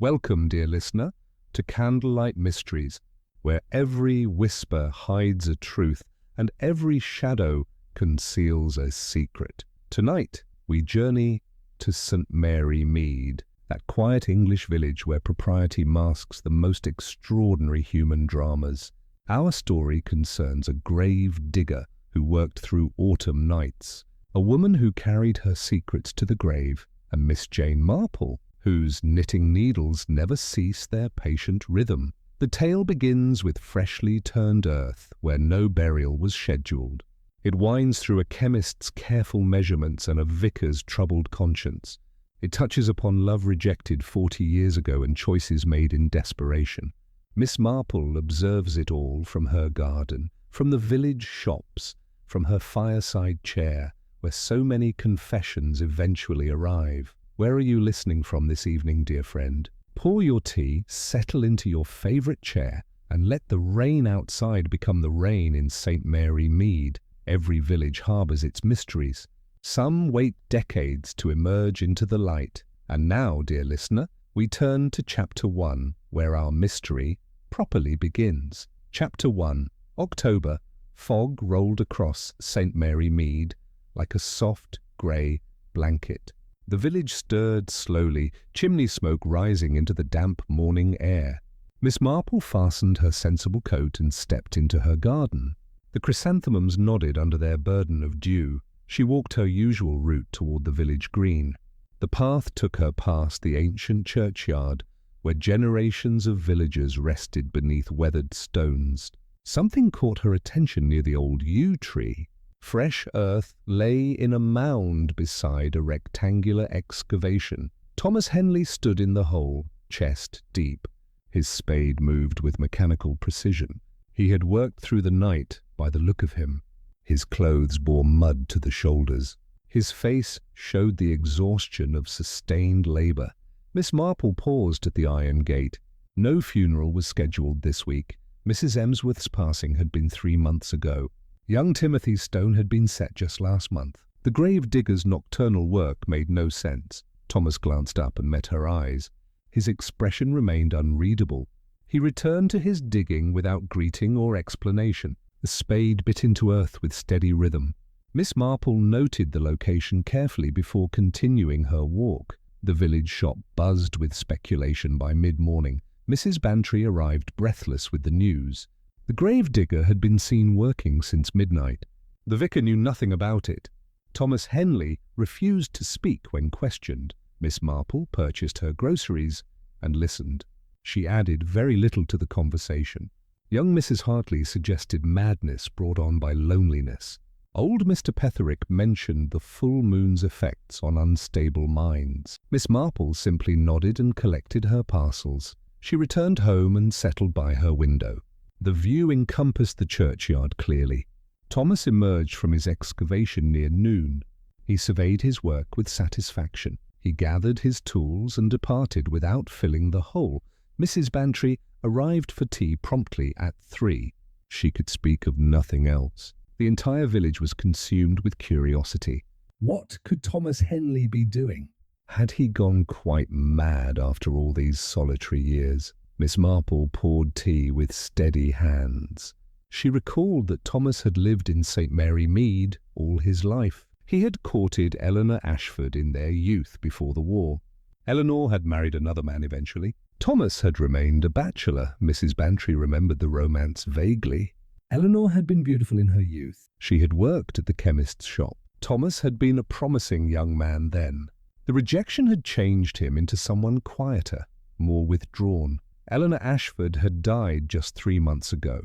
Welcome, dear listener, to Candlelight Mysteries, where every whisper hides a truth and every shadow conceals a secret. Tonight, we journey to St. Mary Mead, that quiet English village where propriety masks the most extraordinary human dramas. Our story concerns a grave digger who worked through autumn nights, a woman who carried her secrets to the grave, and Miss Jane Marple, whose knitting needles never cease their patient rhythm. The tale begins with freshly turned earth, where no burial was scheduled. It winds through a chemist's careful measurements and a vicar's troubled conscience. It touches upon love rejected 40 years ago and choices made in desperation. Miss Marple observes it all from her garden, from the village shops, from her fireside chair, where so many confessions eventually arrive. Where are you listening from this evening, dear friend? Pour your tea, settle into your favorite chair, and let the rain outside become the rain in St. Mary Mead. Every village harbors its mysteries. Some wait decades to emerge into the light. And now, dear listener, we turn to Chapter 1, where our mystery properly begins. Chapter 1. October. Fog rolled across St. Mary Mead like a soft, grey blanket. The village stirred slowly, chimney smoke rising into the damp morning air. Miss Marple fastened her sensible coat and stepped into her garden. The chrysanthemums nodded under their burden of dew. She walked her usual route toward the village green. The path took her past the ancient churchyard, where generations of villagers rested beneath weathered stones. Something caught her attention near the old yew tree. Fresh earth lay in a mound beside a rectangular excavation. Thomas Henley stood in the hole, chest deep. His spade moved with mechanical precision. He had worked through the night, by the look of him. His clothes bore mud to the shoulders. His face showed the exhaustion of sustained labor. Miss Marple paused at the iron gate. No funeral was scheduled this week. Mrs. Emsworth's passing had been 3 months ago. Young Timothy's stone had been set just last month. The grave digger's nocturnal work made no sense. Thomas glanced up and met her eyes. His expression remained unreadable. He returned to his digging without greeting or explanation. The spade bit into earth with steady rhythm. Miss Marple noted the location carefully before continuing her walk. The village shop buzzed with speculation by mid-morning. Mrs. Bantry arrived breathless with the news. The grave digger had been seen working since midnight. The vicar knew nothing about it. Thomas Henley refused to speak when questioned. Miss Marple purchased her groceries and listened. She added very little to the conversation. Young Mrs. Hartley suggested madness brought on by loneliness. Old Mr. Petherick mentioned the full moon's effects on unstable minds. Miss Marple simply nodded and collected her parcels. She returned home and settled by her window. The view encompassed the churchyard clearly. Thomas emerged from his excavation near noon. He surveyed his work with satisfaction. He gathered his tools and departed without filling the hole. Mrs. Bantry arrived for tea promptly at 3. She could speak of nothing else. The entire village was consumed with curiosity. What could Thomas Henley be doing? Had he gone quite mad after all these solitary years? Miss Marple poured tea with steady hands. She recalled that Thomas had lived in St. Mary Mead all his life. He had courted Eleanor Ashford in their youth before the war. Eleanor had married another man eventually. Thomas had remained a bachelor. Mrs. Bantry remembered the romance vaguely. Eleanor had been beautiful in her youth. She had worked at the chemist's shop. Thomas had been a promising young man then. The rejection had changed him into someone quieter, more withdrawn. Eleanor Ashford had died just 3 months ago.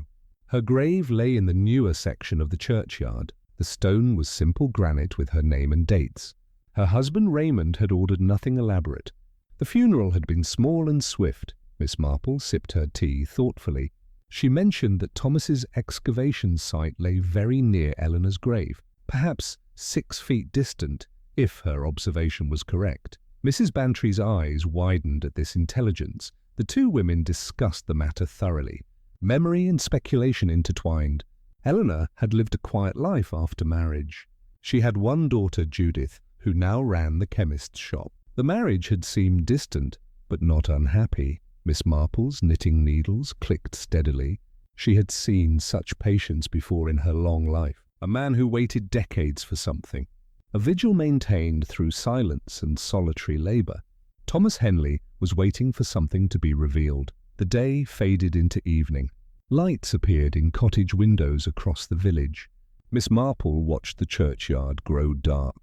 Her grave lay in the newer section of the churchyard. The stone was simple granite with her name and dates. Her husband Raymond had ordered nothing elaborate. The funeral had been small and swift. Miss Marple sipped her tea thoughtfully. She mentioned that Thomas's excavation site lay very near Eleanor's grave, perhaps 6 feet distant, if her observation was correct. Mrs. Bantry's eyes widened at this intelligence. The two women discussed the matter thoroughly. Memory and speculation intertwined. Eleanor had lived a quiet life after marriage. She had one daughter, Judith, who now ran the chemist's shop. The marriage had seemed distant, but not unhappy. Miss Marple's knitting needles clicked steadily. She had seen such patience before in her long life. A man who waited decades for something. A vigil maintained through silence and solitary labor. Thomas Henley was waiting for something to be revealed. The day faded into evening. Lights appeared in cottage windows across the village. Miss Marple watched the churchyard grow dark.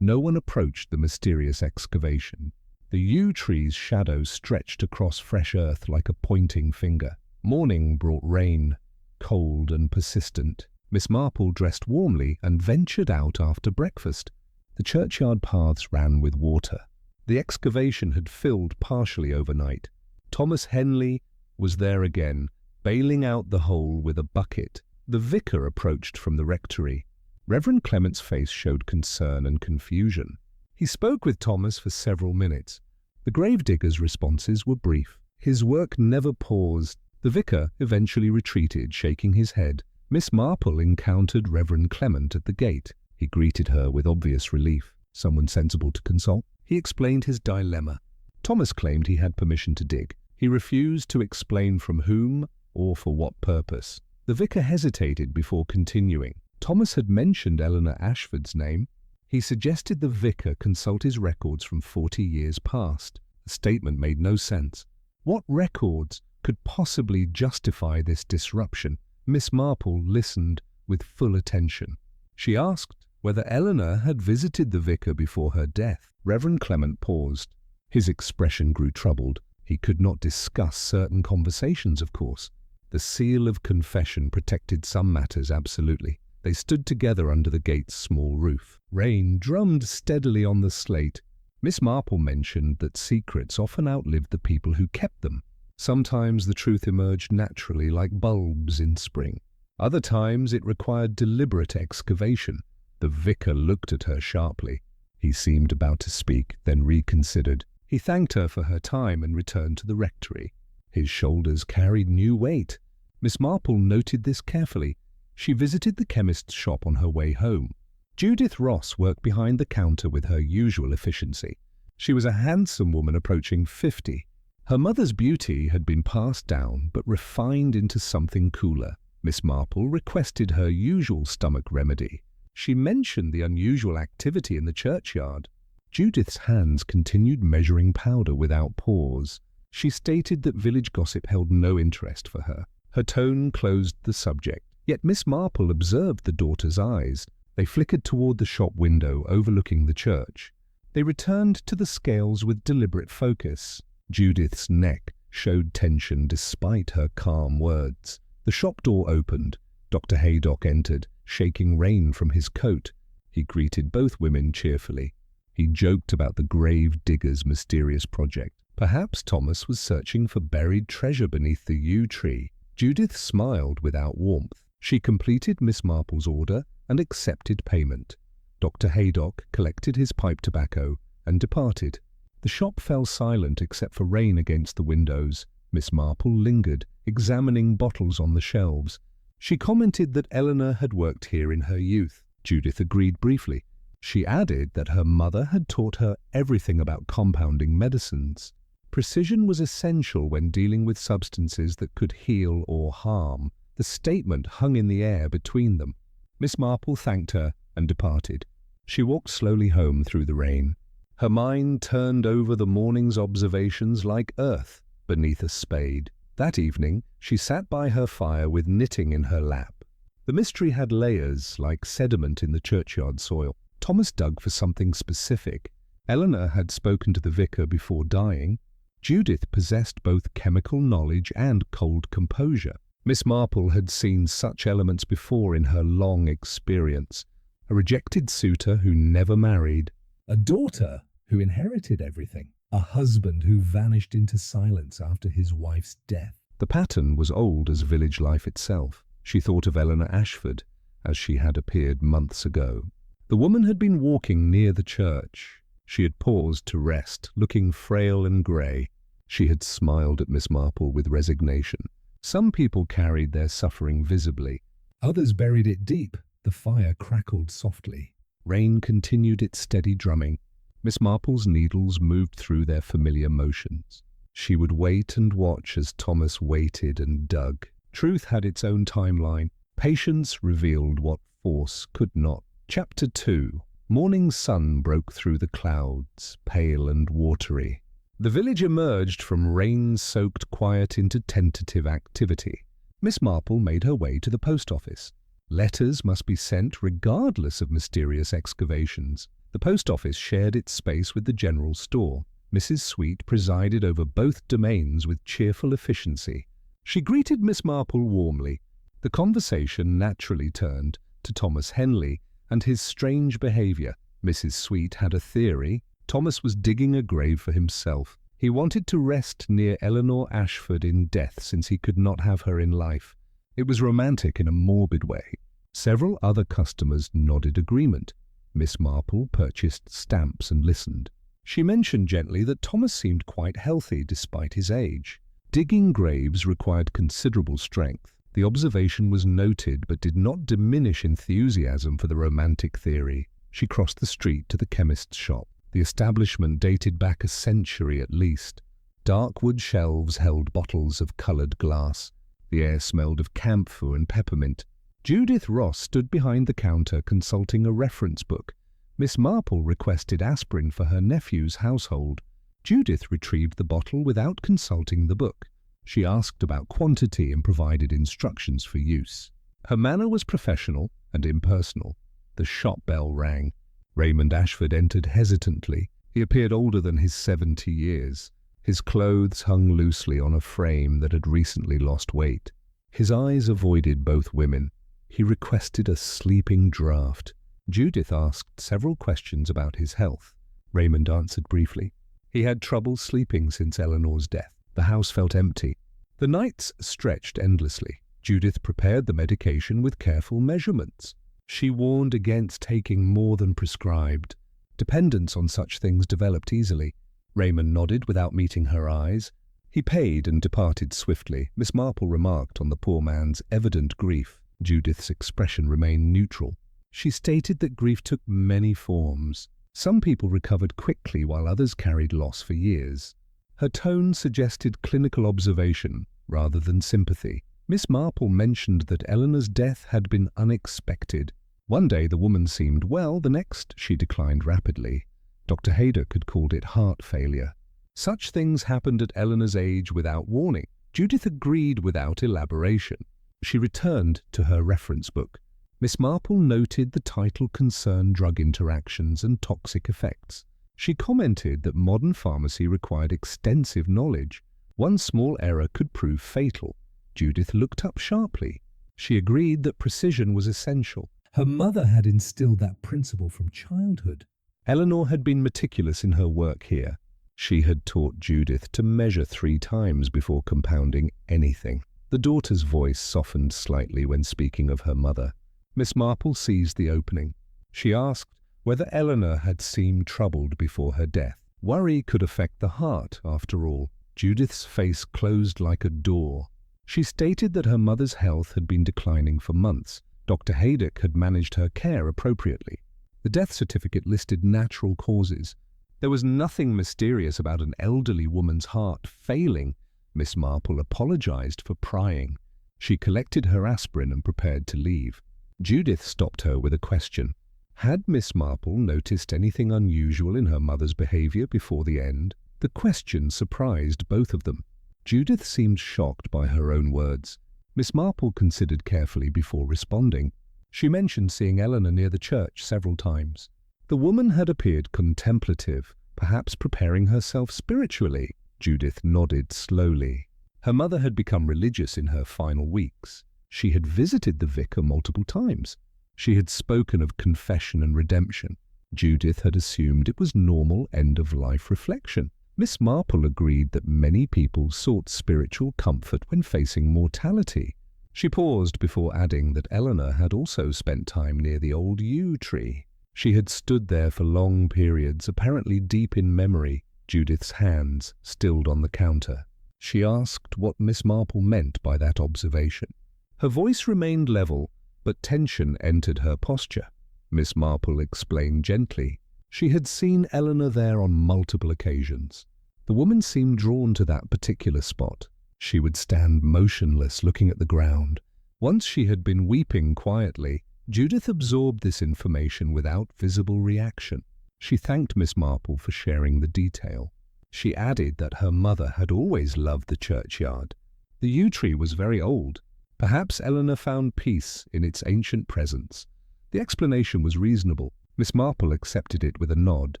No one approached the mysterious excavation. The yew tree's shadow stretched across fresh earth like a pointing finger. Morning brought rain, cold and persistent. Miss Marple dressed warmly and ventured out after breakfast. The churchyard paths ran with water. The excavation had filled partially overnight. Thomas Henley was there again, bailing out the hole with a bucket. The vicar approached from the rectory. Reverend Clement's face showed concern and confusion. He spoke with Thomas for several minutes. The gravedigger's responses were brief. His work never paused. The vicar eventually retreated, shaking his head. Miss Marple encountered Reverend Clement at the gate. He greeted her with obvious relief. Someone sensible to consult? He explained his dilemma. Thomas claimed he had permission to dig. He refused to explain from whom or for what purpose. The vicar hesitated before continuing. Thomas had mentioned Eleanor Ashford's name. He suggested the vicar consult his records from 40 years past. The statement made no sense. What records could possibly justify this disruption? Miss Marple listened with full attention. She asked whether Eleanor had visited the vicar before her death. Reverend Clement paused. His expression grew troubled. He could not discuss certain conversations, of course. The seal of confession protected some matters absolutely. They stood together under the gate's small roof. Rain drummed steadily on the slate. Miss Marple mentioned that secrets often outlived the people who kept them. Sometimes the truth emerged naturally like bulbs in spring. Other times it required deliberate excavation. The vicar looked at her sharply. He seemed about to speak, then reconsidered. He thanked her for her time and returned to the rectory. His shoulders carried new weight. Miss Marple noted this carefully. She visited the chemist's shop on her way home. Judith Ross worked behind the counter with her usual efficiency. She was a handsome woman approaching 50. Her mother's beauty had been passed down but refined into something cooler. Miss Marple requested her usual stomach remedy. She mentioned the unusual activity in the churchyard. Judith's hands continued measuring powder without pause. She stated that village gossip held no interest for her. Her tone closed the subject. Yet Miss Marple observed the daughter's eyes. They flickered toward the shop window overlooking the church. They returned to the scales with deliberate focus. Judith's neck showed tension despite her calm words. The shop door opened. Dr. Haydock entered, shaking rain from his coat. He greeted both women cheerfully. He joked about the grave digger's mysterious project. Perhaps Thomas was searching for buried treasure beneath the yew tree. Judith smiled without warmth. She completed Miss Marple's order and accepted payment. Dr. Haydock collected his pipe tobacco and departed. The shop fell silent except for rain against the windows. Miss Marple lingered, examining bottles on the shelves. She commented that Eleanor had worked here in her youth. Judith agreed briefly. She added that her mother had taught her everything about compounding medicines. Precision was essential when dealing with substances that could heal or harm. The statement hung in the air between them. Miss Marple thanked her and departed. She walked slowly home through the rain. Her mind turned over the morning's observations like earth beneath a spade. That evening, she sat by her fire with knitting in her lap. The mystery had layers like sediment in the churchyard soil. Thomas dug for something specific. Eleanor had spoken to the vicar before dying. Judith possessed both chemical knowledge and cold composure. Miss Marple had seen such elements before in her long experience. A rejected suitor who never married. A daughter who inherited everything. A husband who vanished into silence after his wife's death. The pattern was old as village life itself. She thought of Eleanor Ashford as she had appeared months ago. The woman had been walking near the church. She had paused to rest, looking frail and grey. She had smiled at Miss Marple with resignation. Some people carried their suffering visibly. Others buried it deep. The fire crackled softly. Rain continued its steady drumming. Miss Marple's needles moved through their familiar motions. She would wait and watch as Thomas waited and dug. Truth had its own timeline. Patience revealed what force could not. Chapter 2. Morning sun broke through the clouds, pale and watery. The village emerged from rain-soaked quiet into tentative activity. Miss Marple made her way to the post office. Letters must be sent regardless of mysterious excavations. The post office shared its space with the general store. Mrs. Sweet presided over both domains with cheerful efficiency. She greeted Miss Marple warmly. The conversation naturally turned to Thomas Henley and his strange behavior. Mrs. Sweet had a theory. Thomas was digging a grave for himself. He wanted to rest near Eleanor Ashford in death since he could not have her in life. It was romantic in a morbid way. Several other customers nodded agreement. Miss Marple purchased stamps and listened. She mentioned gently that Thomas seemed quite healthy despite his age. Digging graves required considerable strength. The observation was noted but did not diminish enthusiasm for the romantic theory. She crossed the street to the chemist's shop. The establishment dated back a century at least. Dark wood shelves held bottles of coloured glass. The air smelled of camphor and peppermint. Judith Ross stood behind the counter consulting a reference book. Miss Marple requested aspirin for her nephew's household. Judith retrieved the bottle without consulting the book. She asked about quantity and provided instructions for use. Her manner was professional and impersonal. The shop bell rang. Raymond Ashford entered hesitantly. He appeared older than his 70 years. His clothes hung loosely on a frame that had recently lost weight. His eyes avoided both women. He requested a sleeping draught. Judith asked several questions about his health. Raymond answered briefly. He had trouble sleeping since Eleanor's death. The house felt empty. The nights stretched endlessly. Judith prepared the medication with careful measurements. She warned against taking more than prescribed. Dependence on such things developed easily. Raymond nodded without meeting her eyes. He paid and departed swiftly. Miss Marple remarked on the poor man's evident grief. Judith's expression remained neutral. She stated that grief took many forms. Some people recovered quickly while others carried loss for years. Her tone suggested clinical observation rather than sympathy. Miss Marple mentioned that Eleanor's death had been unexpected. One day the woman seemed well, the next she declined rapidly. Dr. Haydock had called it heart failure. Such things happened at Eleanor's age without warning. Judith agreed without elaboration. She returned to her reference book. Miss Marple noted the title concerned drug interactions and toxic effects. She commented that modern pharmacy required extensive knowledge. One small error could prove fatal. Judith looked up sharply. She agreed that precision was essential. Her mother had instilled that principle from childhood. Eleanor had been meticulous in her work here. She had taught Judith to measure 3 times before compounding anything. The daughter's voice softened slightly when speaking of her mother. Miss Marple seized the opening. She asked whether Eleanor had seemed troubled before her death. Worry could affect the heart, after all. Judith's face closed like a door. She stated that her mother's health had been declining for months. Dr. Haydock had managed her care appropriately. The death certificate listed natural causes. There was nothing mysterious about an elderly woman's heart failing. Miss Marple apologized for prying. She collected her aspirin and prepared to leave. Judith stopped her with a question. Had Miss Marple noticed anything unusual in her mother's behavior before the end? The question surprised both of them. Judith seemed shocked by her own words. Miss Marple considered carefully before responding. She mentioned seeing Eleanor near the church several times. The woman had appeared contemplative, perhaps preparing herself spiritually. Judith nodded slowly. Her mother had become religious in her final weeks. She had visited the vicar multiple times. She had spoken of confession and redemption. Judith had assumed it was normal end-of-life reflection. Miss Marple agreed that many people sought spiritual comfort when facing mortality. She paused before adding that Eleanor had also spent time near the old yew tree. She had stood there for long periods, apparently deep in memory. Judith's hands stilled on the counter. She asked what Miss Marple meant by that observation. Her voice remained level, but tension entered her posture. Miss Marple explained gently. She had seen Eleanor there on multiple occasions. The woman seemed drawn to that particular spot. She would stand motionless, looking at the ground. Once she had been weeping quietly, Judith absorbed this information without visible reaction. She thanked Miss Marple for sharing the detail. She added that her mother had always loved the churchyard. The yew tree was very old. Perhaps Eleanor found peace in its ancient presence. The explanation was reasonable. Miss Marple accepted it with a nod.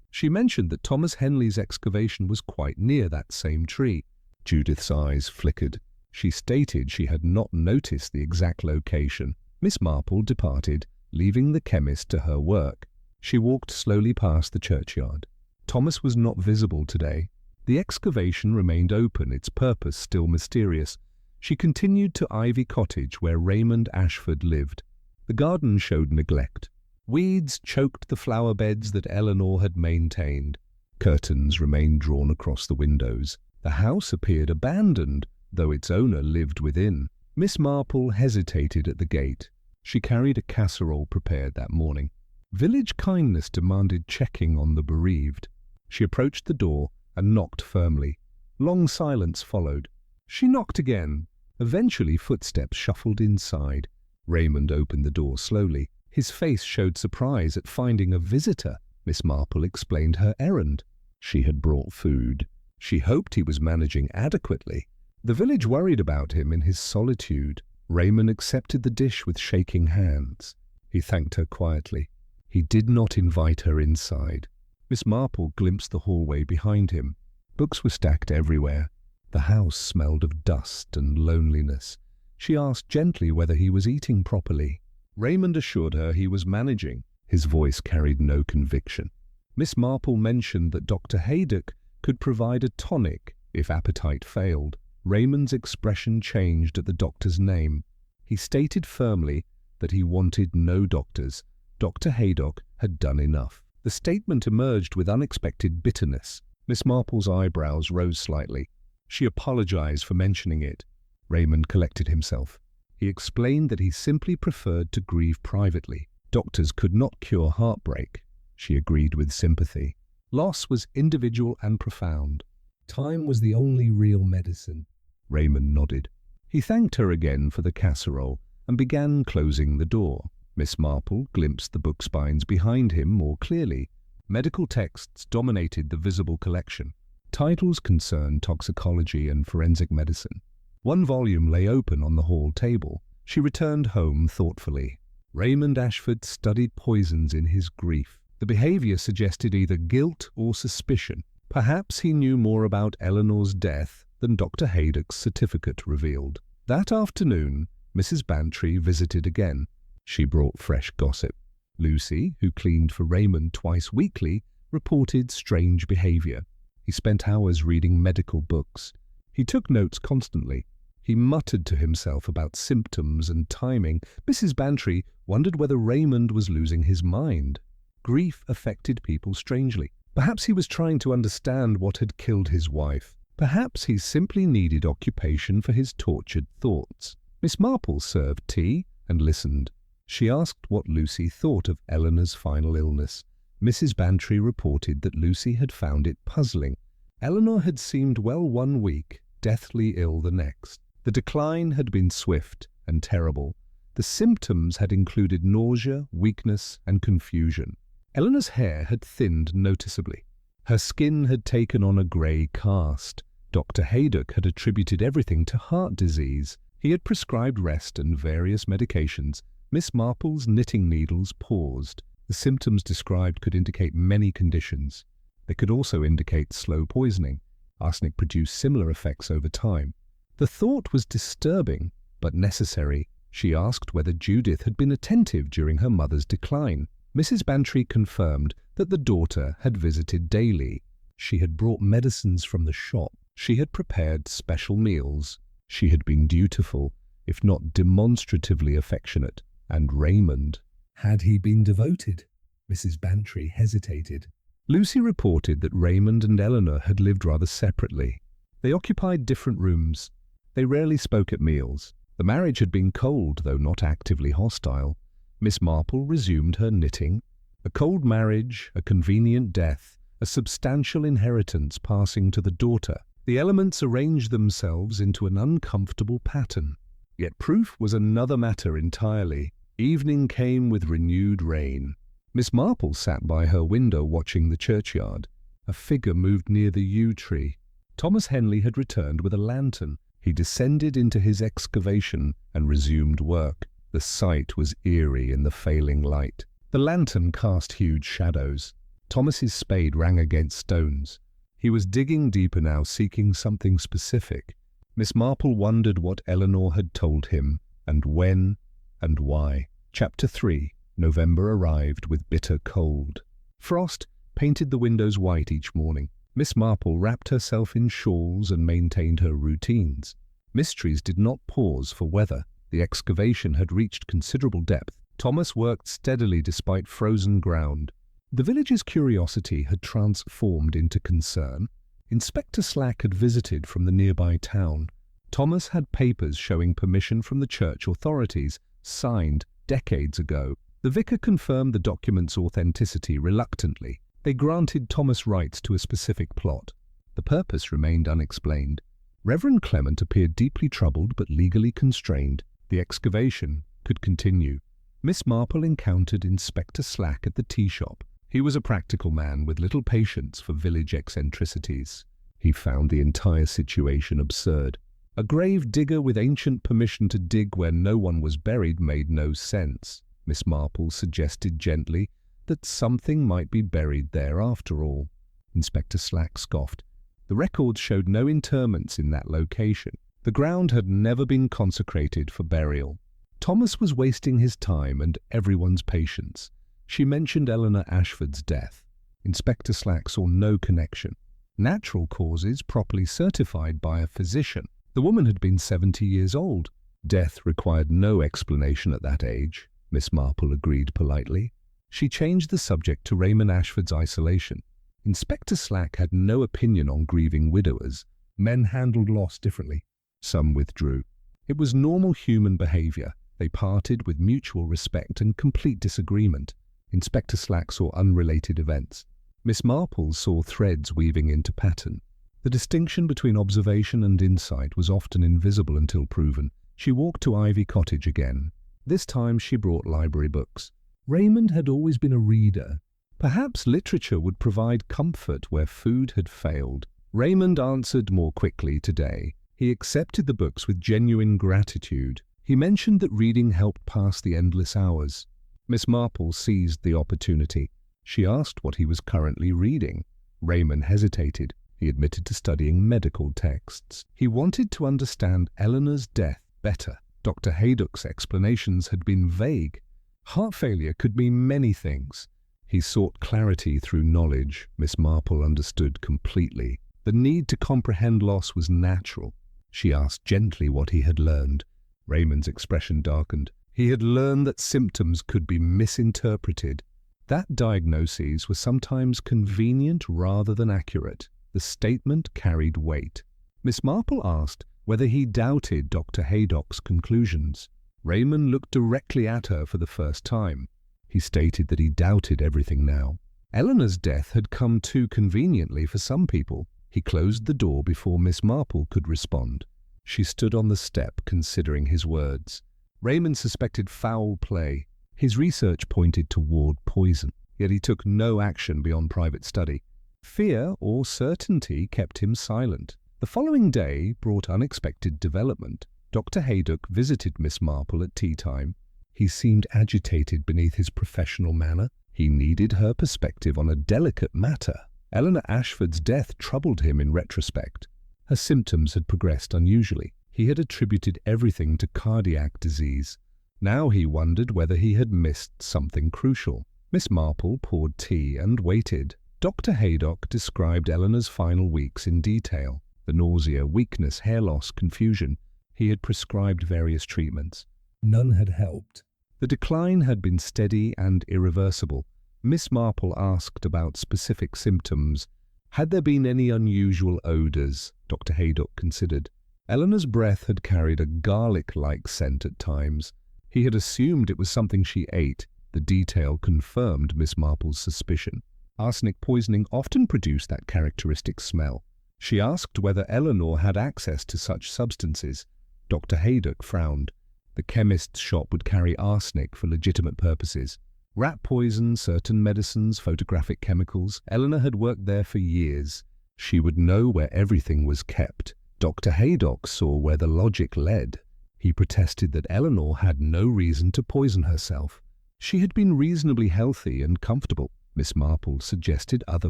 She mentioned that Thomas Henley's excavation was quite near that same tree. Judith's eyes flickered. She stated she had not noticed the exact location. Miss Marple departed, leaving the chemist to her work. She walked slowly past the churchyard. Thomas was not visible today. The excavation remained open, its purpose still mysterious. She continued to Ivy Cottage, where Raymond Ashford lived. The garden showed neglect. Weeds choked the flower beds that Eleanor had maintained. Curtains remained drawn across the windows. The house appeared abandoned, though its owner lived within. Miss Marple hesitated at the gate. She carried a casserole prepared that morning. Village kindness demanded checking on the bereaved. She approached the door and knocked firmly. Long silence followed. She knocked again. Eventually footsteps shuffled inside. Raymond opened the door slowly. His face showed surprise at finding a visitor. Miss Marple explained her errand. She had brought food. She hoped he was managing adequately. The village worried about him in his solitude. Raymond accepted the dish with shaking hands. He thanked her quietly. He did not invite her inside. Miss Marple glimpsed the hallway behind him. Books were stacked everywhere. The house smelled of dust and loneliness. She asked gently whether he was eating properly. Raymond assured her he was managing. His voice carried no conviction. Miss Marple mentioned that Dr. Haydock could provide a tonic if appetite failed. Raymond's expression changed at the doctor's name. He stated firmly that he wanted no doctors. Dr. Haydock had done enough. The statement emerged with unexpected bitterness. Miss Marple's eyebrows rose slightly. She apologized for mentioning it. Raymond collected himself. He explained that he simply preferred to grieve privately. Doctors could not cure heartbreak. She agreed with sympathy. Loss was individual and profound. Time was the only real medicine. Raymond nodded. He thanked her again for the casserole and began closing the door. Miss Marple glimpsed the book spines behind him more clearly. Medical texts dominated the visible collection. Titles concerned toxicology and forensic medicine. One volume lay open on the hall table. She returned home thoughtfully. Raymond Ashford studied poisons in his grief. The behavior suggested either guilt or suspicion. Perhaps he knew more about Eleanor's death than Dr. Haydock's certificate revealed. That afternoon, Mrs. Bantry visited again. She brought fresh gossip. Lucy, who cleaned for Raymond twice weekly, reported strange behavior. He spent hours reading medical books. He took notes constantly. He muttered to himself about symptoms and timing. Mrs. Bantry wondered whether Raymond was losing his mind. Grief affected people strangely. Perhaps he was trying to understand what had killed his wife. Perhaps he simply needed occupation for his tortured thoughts. Miss Marple served tea and listened. She asked what Lucy thought of Eleanor's final illness. Mrs. Bantry reported that Lucy had found it puzzling. Eleanor had seemed well one week, deathly ill the next. The decline had been swift and terrible. The symptoms had included nausea, weakness, and confusion. Eleanor's hair had thinned noticeably. Her skin had taken on a grey cast. Dr. Haydock had attributed everything to heart disease. He had prescribed rest and various medications. Miss Marple's knitting needles paused. The symptoms described could indicate many conditions. They could also indicate slow poisoning. Arsenic produced similar effects over time. The thought was disturbing, but necessary. She asked whether Judith had been attentive during her mother's decline. Mrs. Bantry confirmed that the daughter had visited daily. She had brought medicines from the shop. She had prepared special meals. She had been dutiful, if not demonstratively affectionate. And Raymond, had he been devoted? Mrs. Bantry hesitated. Lucy reported that Raymond and Eleanor had lived rather separately. They occupied different rooms. They rarely spoke at meals. The marriage had been cold, though not actively hostile. Miss Marple resumed her knitting. A cold marriage, a convenient death, a substantial inheritance passing to the daughter. The elements arranged themselves into an uncomfortable pattern. Yet proof was another matter entirely. Evening came with renewed rain. Miss Marple sat by her window watching the churchyard. A figure moved near the yew tree. Thomas Henley had returned with a lantern. He descended into his excavation and resumed work. The sight was eerie in the failing light. The lantern cast huge shadows. Thomas's spade rang against stones. He was digging deeper now, seeking something specific. Miss Marple wondered what Eleanor had told him, and when, and why. Chapter 3. November arrived with bitter cold. Frost painted the windows white each morning. Miss Marple wrapped herself in shawls and maintained her routines. Mysteries did not pause for weather. The excavation had reached considerable depth. Thomas worked steadily despite frozen ground. The village's curiosity had transformed into concern. Inspector Slack had visited from the nearby town. Thomas had papers showing permission from the church authorities, signed decades ago. The vicar confirmed the document's authenticity reluctantly. They granted Thomas rights to a specific plot. The purpose remained unexplained. Reverend Clement appeared deeply troubled but legally constrained. The excavation could continue. Miss Marple encountered Inspector Slack at the tea shop. He was a practical man with little patience for village eccentricities. He found the entire situation absurd. A grave digger with ancient permission to dig where no one was buried made no sense. Miss Marple suggested gently that something might be buried there after all. Inspector Slack scoffed. The records showed no interments in that location. The ground had never been consecrated for burial. Thomas was wasting his time and everyone's patience. She mentioned Eleanor Ashford's death. Inspector Slack saw no connection. Natural causes properly certified by a physician. The woman had been 70 years old. Death required no explanation at that age, Miss Marple agreed politely. She changed the subject to Raymond Ashford's isolation. Inspector Slack had no opinion on grieving widowers. Men handled loss differently. Some withdrew. It was normal human behavior. They parted with mutual respect and complete disagreement. Inspector Slack saw unrelated events. Miss Marple saw threads weaving into pattern. The distinction between observation and insight was often invisible until proven. She walked to Ivy Cottage again. This time she brought library books. Raymond had always been a reader. Perhaps literature would provide comfort where food had failed. Raymond answered more quickly today. He accepted the books with genuine gratitude. He mentioned that reading helped pass the endless hours. Miss Marple seized the opportunity. She asked what he was currently reading. Raymond hesitated. He admitted to studying medical texts. He wanted to understand Eleanor's death better. Dr. Haydock's explanations had been vague. Heart failure could mean many things. He sought clarity through knowledge. Miss Marple understood completely. The need to comprehend loss was natural. She asked gently what he had learned. Raymond's expression darkened. He had learned that symptoms could be misinterpreted. That diagnoses were sometimes convenient rather than accurate. The statement carried weight. Miss Marple asked whether he doubted Dr. Haydock's conclusions. Raymond looked directly at her for the first time. He stated that he doubted everything now. Eleanor's death had come too conveniently for some people. He closed the door before Miss Marple could respond. She stood on the step considering his words. Raymond suspected foul play. His research pointed toward poison, yet he took no action beyond private study. Fear or certainty kept him silent. The following day brought unexpected development. Dr. Haydock visited Miss Marple at tea time. He seemed agitated beneath his professional manner. He needed her perspective on a delicate matter. Eleanor Ashford's death troubled him in retrospect. Her symptoms had progressed unusually. He had attributed everything to cardiac disease. Now he wondered whether he had missed something crucial. Miss Marple poured tea and waited. Dr. Haydock described Eleanor's final weeks in detail. The nausea, weakness, hair loss, confusion. He had prescribed various treatments. None had helped. The decline had been steady and irreversible. Miss Marple asked about specific symptoms. Had there been any unusual odours? Dr. Haydock considered. Eleanor's breath had carried a garlic-like scent at times. He had assumed it was something she ate. The detail confirmed Miss Marple's suspicion. Arsenic poisoning often produced that characteristic smell. She asked whether Eleanor had access to such substances. Dr. Haydock frowned. The chemist's shop would carry arsenic for legitimate purposes. Rat poison, certain medicines, photographic chemicals. Eleanor had worked there for years. She would know where everything was kept. Dr. Haydock saw where the logic led. He protested that Eleanor had no reason to poison herself. She had been reasonably healthy and comfortable. Miss Marple suggested other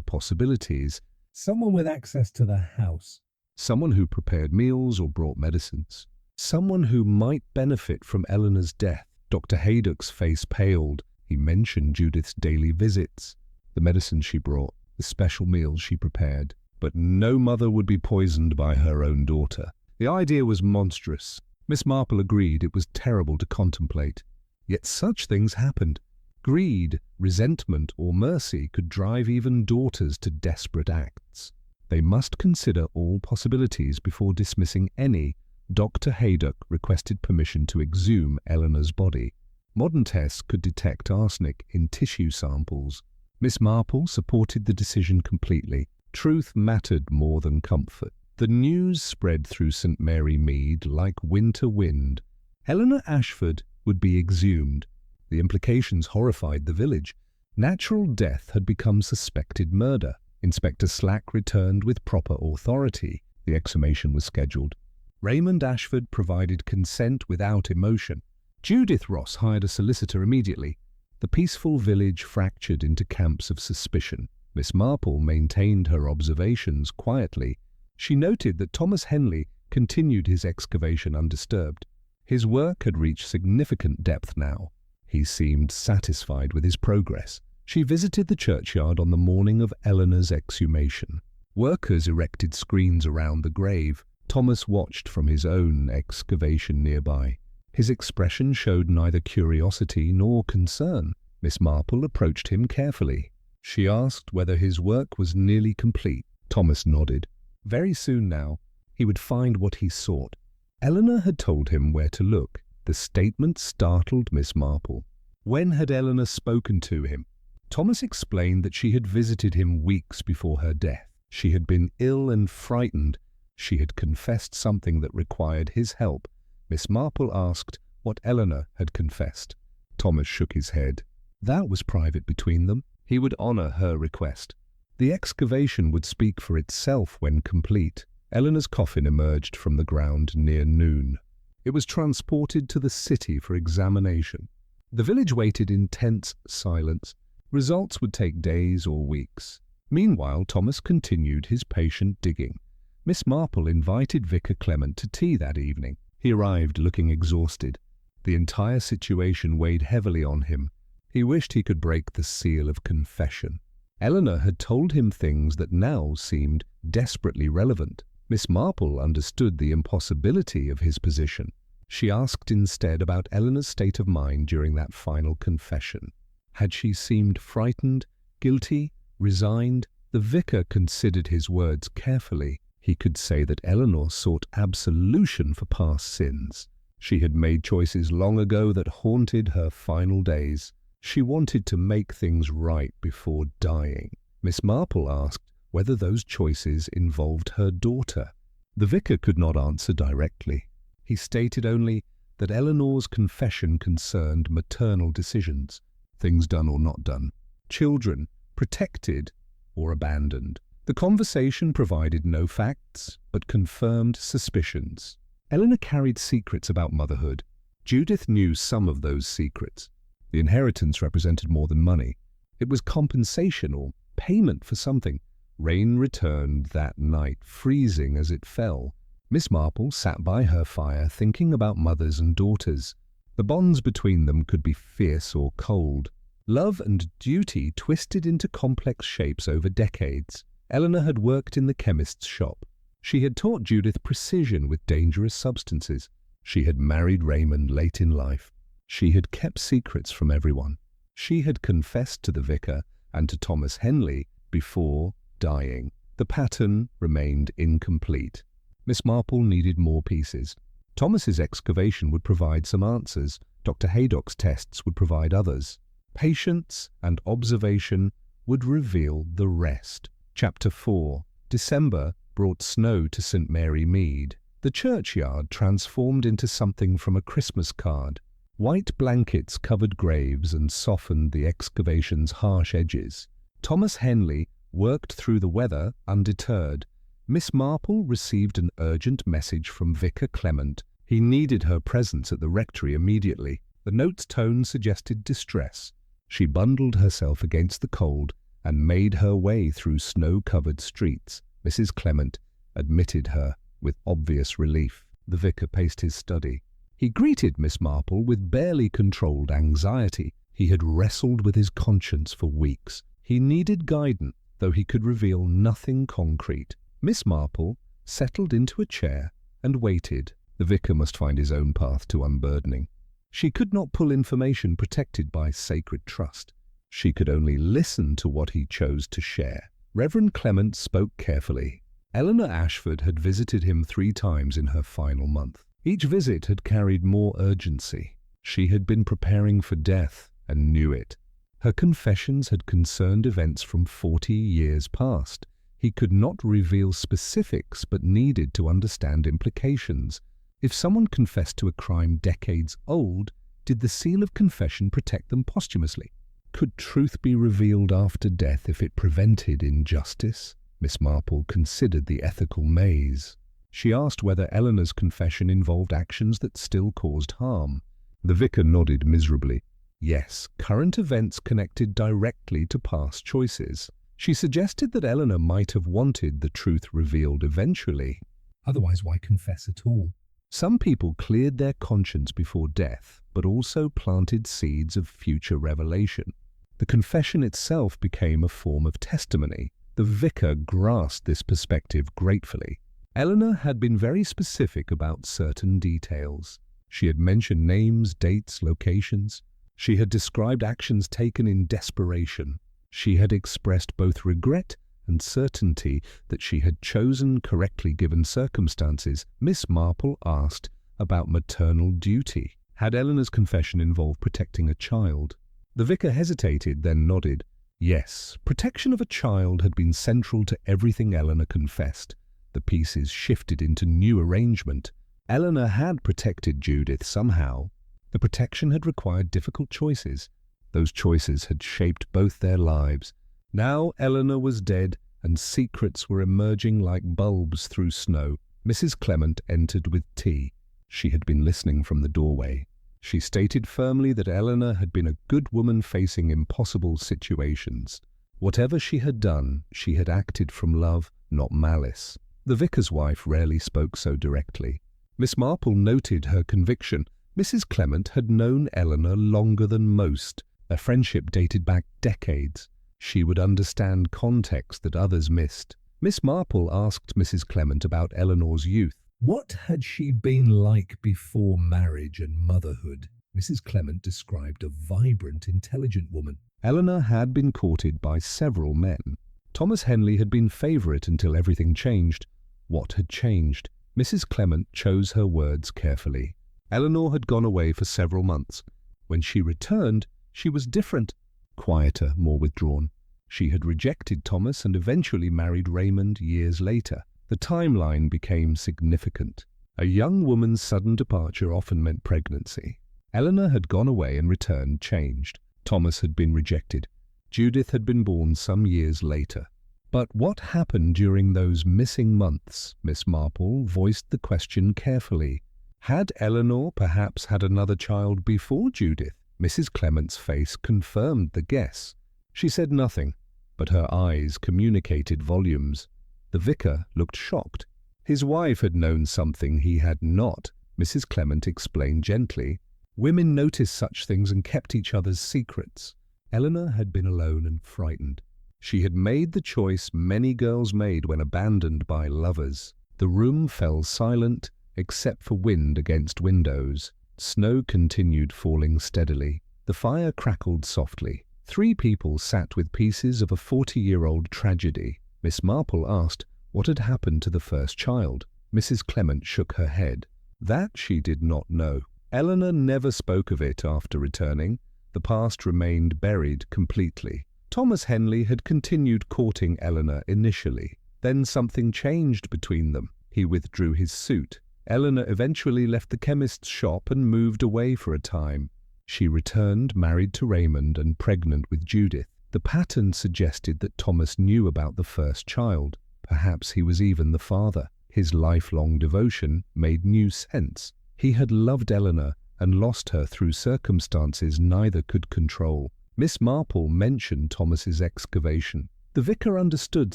possibilities. Someone with access to the house. Someone who prepared meals or brought medicines. Someone who might benefit from Eleanor's death. Dr. Haydock's face paled. He mentioned Judith's daily visits, the medicine she brought, the special meals she prepared. But no mother would be poisoned by her own daughter. The idea was monstrous. Miss Marple agreed it was terrible to contemplate. Yet such things happened. Greed, resentment, or mercy could drive even daughters to desperate acts. They must consider all possibilities before dismissing any. Dr. Haydock requested permission to exhume Eleanor's body. Modern tests could detect arsenic in tissue samples. Miss Marple supported the decision completely. Truth mattered more than comfort. The news spread through St. Mary Mead like winter wind. Eleanor Ashford would be exhumed. The implications horrified the village. Natural death had become suspected murder. Inspector Slack returned with proper authority. The exhumation was scheduled. Raymond Ashford provided consent without emotion. Judith Ross hired a solicitor immediately. The peaceful village fractured into camps of suspicion. Miss Marple maintained her observations quietly. She noted that Thomas Henley continued his excavation undisturbed. His work had reached significant depth now. He seemed satisfied with his progress. She visited the churchyard on the morning of Eleanor's exhumation. Workers erected screens around the grave. Thomas watched from his own excavation nearby. His expression showed neither curiosity nor concern. Miss Marple approached him carefully. She asked whether his work was nearly complete. Thomas nodded. Very soon now, he would find what he sought. Eleanor had told him where to look. The statement startled Miss Marple. When had Eleanor spoken to him? Thomas explained that she had visited him weeks before her death. She had been ill and frightened. She had confessed something that required his help. Miss Marple asked what Eleanor had confessed. Thomas shook his head. That was private between them. He would honor her request. The excavation would speak for itself when complete. Eleanor's coffin emerged from the ground near noon. It was transported to the city for examination. The village waited in tense silence. Results would take days or weeks. Meanwhile, Thomas continued his patient digging. Miss Marple invited Vicar Clement to tea that evening. He arrived looking exhausted. The entire situation weighed heavily on him. He wished he could break the seal of confession. Eleanor had told him things that now seemed desperately relevant. Miss Marple understood the impossibility of his position. She asked instead about Eleanor's state of mind during that final confession. Had she seemed frightened, guilty, resigned? The vicar considered his words carefully. He could say that Eleanor sought absolution for past sins. She had made choices long ago that haunted her final days. She wanted to make things right before dying. Miss Marple asked whether those choices involved her daughter. The vicar could not answer directly. He stated only that Eleanor's confession concerned maternal decisions, things done or not done, children protected or abandoned. The conversation provided no facts, but confirmed suspicions. Eleanor carried secrets about motherhood. Judith knew some of those secrets. The inheritance represented more than money. It was compensation or payment for something. Rain returned that night, freezing as it fell. Miss Marple sat by her fire thinking about mothers and daughters. The bonds between them could be fierce or cold. Love and duty twisted into complex shapes over decades. Eleanor had worked in the chemist's shop. She had taught Judith precision with dangerous substances. She had married Raymond late in life. She had kept secrets from everyone. She had confessed to the vicar and to Thomas Henley before dying. The pattern remained incomplete. Miss Marple needed more pieces. Thomas's excavation would provide some answers. Dr. Haydock's tests would provide others. Patience and observation would reveal the rest. Chapter 4. December brought snow to St. Mary Mead. The churchyard transformed into something from a Christmas card. White blankets covered graves and softened the excavation's harsh edges. Thomas Henley worked through the weather undeterred. Miss Marple received an urgent message from Vicar Clement. He needed her presence at the rectory immediately. The note's tone suggested distress. She bundled herself against the cold and made her way through snow-covered streets. Mrs. Clement admitted her with obvious relief. The vicar paced his study. He greeted Miss Marple with barely controlled anxiety. He had wrestled with his conscience for weeks. He needed guidance, though he could reveal nothing concrete. Miss Marple settled into a chair and waited. The vicar must find his own path to unburdening. She could not pull information protected by sacred trust. She could only listen to what he chose to share. Reverend Clement spoke carefully. Eleanor Ashford had visited him 3 times in her final month. Each visit had carried more urgency. She had been preparing for death and knew it. Her confessions had concerned events from 40 years past. He could not reveal specifics but needed to understand implications. If someone confessed to a crime decades old, did the seal of confession protect them posthumously? Could truth be revealed after death if it prevented injustice? Miss Marple considered the ethical maze. She asked whether Eleanor's confession involved actions that still caused harm. The vicar nodded miserably. Yes, current events connected directly to past choices. She suggested that Eleanor might have wanted the truth revealed eventually. Otherwise, why confess at all? Some people cleared their conscience before death, but also planted seeds of future revelation. The confession itself became a form of testimony. The vicar grasped this perspective gratefully. Eleanor had been very specific about certain details. She had mentioned names, dates, locations. She had described actions taken in desperation. She had expressed both regret and certainty that she had chosen correctly given circumstances. Miss Marple asked about maternal duty. Had Eleanor's confession involved protecting a child? The vicar hesitated, then nodded. Yes, protection of a child had been central to everything Eleanor confessed. The pieces shifted into new arrangement. Eleanor had protected Judith somehow. The protection had required difficult choices. Those choices had shaped both their lives. Now Eleanor was dead, and secrets were emerging like bulbs through snow. Mrs. Clement entered with tea. She had been listening from the doorway. She stated firmly that Eleanor had been a good woman facing impossible situations. Whatever she had done, she had acted from love, not malice. The vicar's wife rarely spoke so directly. Miss Marple noted her conviction. Mrs. Clement had known Eleanor longer than most. Their friendship dated back decades. She would understand context that others missed. Miss Marple asked Mrs. Clement about Eleanor's youth. What had she been like before marriage and motherhood? Mrs. Clement described a vibrant, intelligent woman. Eleanor had been courted by several men. Thomas Henley had been favourite until everything changed. What had changed? Mrs. Clement chose her words carefully. Eleanor had gone away for several months. When she returned, she was different, quieter, more withdrawn. She had rejected Thomas and eventually married Raymond years later. The timeline became significant. A young woman's sudden departure often meant pregnancy. Eleanor had gone away and returned changed. Thomas had been rejected. Judith had been born some years later. But what happened during those missing months? Miss Marple voiced the question carefully. Had Eleanor perhaps had another child before Judith? Mrs. Clement's face confirmed the guess. She said nothing, but her eyes communicated volumes. The vicar looked shocked. His wife had known something he had not. Mrs. Clement explained gently. Women noticed such things and kept each other's secrets. Eleanor had been alone and frightened. She had made the choice many girls made when abandoned by lovers. The room fell silent, except for wind against windows. Snow continued falling steadily. The fire crackled softly. 3 people sat with pieces of a 40-year-old tragedy. Miss Marple asked what had happened to the first child. Mrs. Clement shook her head. That she did not know. Eleanor never spoke of it after returning. The past remained buried completely. Thomas Henley had continued courting Eleanor initially. Then something changed between them. He withdrew his suit. Eleanor eventually left the chemist's shop and moved away for a time. She returned married to Raymond and pregnant with Judith. The pattern suggested that Thomas knew about the first child. Perhaps he was even the father. His lifelong devotion made new sense. He had loved Eleanor and lost her through circumstances neither could control. Miss Marple mentioned Thomas's excavation. The vicar understood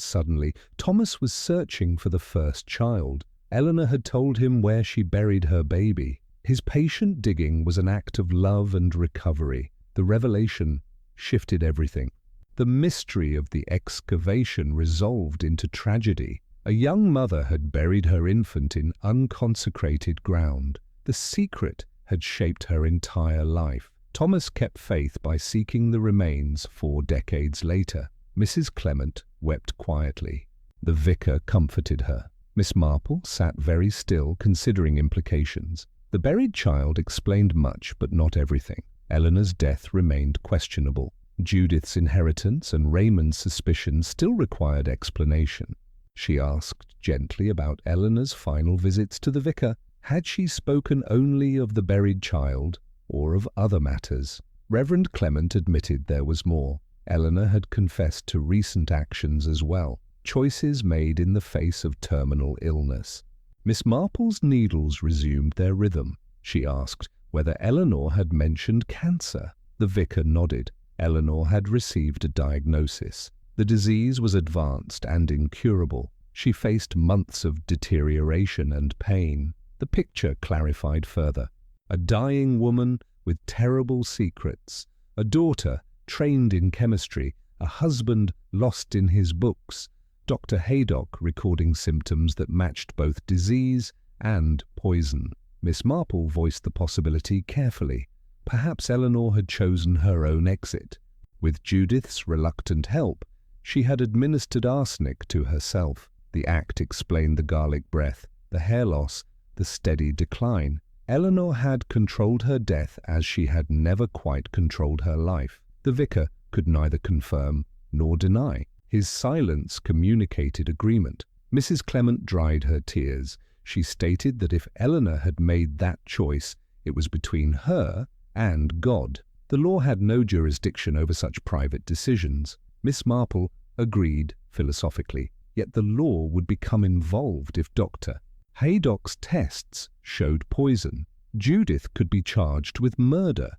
suddenly. Thomas was searching for the first child. Eleanor had told him where she buried her baby. His patient digging was an act of love and recovery. The revelation shifted everything. The mystery of the excavation resolved into tragedy. A young mother had buried her infant in unconsecrated ground. The secret had shaped her entire life. Thomas kept faith by seeking the remains 4 decades later. Mrs. Clement wept quietly. The vicar comforted her. Miss Marple sat very still, considering implications. The buried child explained much, but not everything. Eleanor's death remained questionable. Judith's inheritance and Raymond's suspicions still required explanation. She asked gently about Eleanor's final visits to the vicar. Had she spoken only of the buried child or of other matters? Reverend Clement admitted there was more. Eleanor had confessed to recent actions as well, choices made in the face of terminal illness. Miss Marple's needles resumed their rhythm. She asked whether Eleanor had mentioned cancer. The vicar nodded. Eleanor had received a diagnosis. The disease was advanced and incurable. She faced months of deterioration and pain. The picture clarified further. A dying woman with terrible secrets, a daughter trained in chemistry, a husband lost in his books, Dr. Haydock recording symptoms that matched both disease and poison. Miss Marple voiced the possibility carefully. Perhaps Eleanor had chosen her own exit. With Judith's reluctant help, she had administered arsenic to herself. The act explained the garlic breath, the hair loss, the steady decline. Eleanor had controlled her death as she had never quite controlled her life. The vicar could neither confirm nor deny. His silence communicated agreement. Mrs. Clement dried her tears. She stated that if Eleanor had made that choice, it was between her and God. The law had no jurisdiction over such private decisions. Miss Marple agreed philosophically. Yet the law would become involved if Dr. Haydock's tests showed poison. Judith could be charged with murder.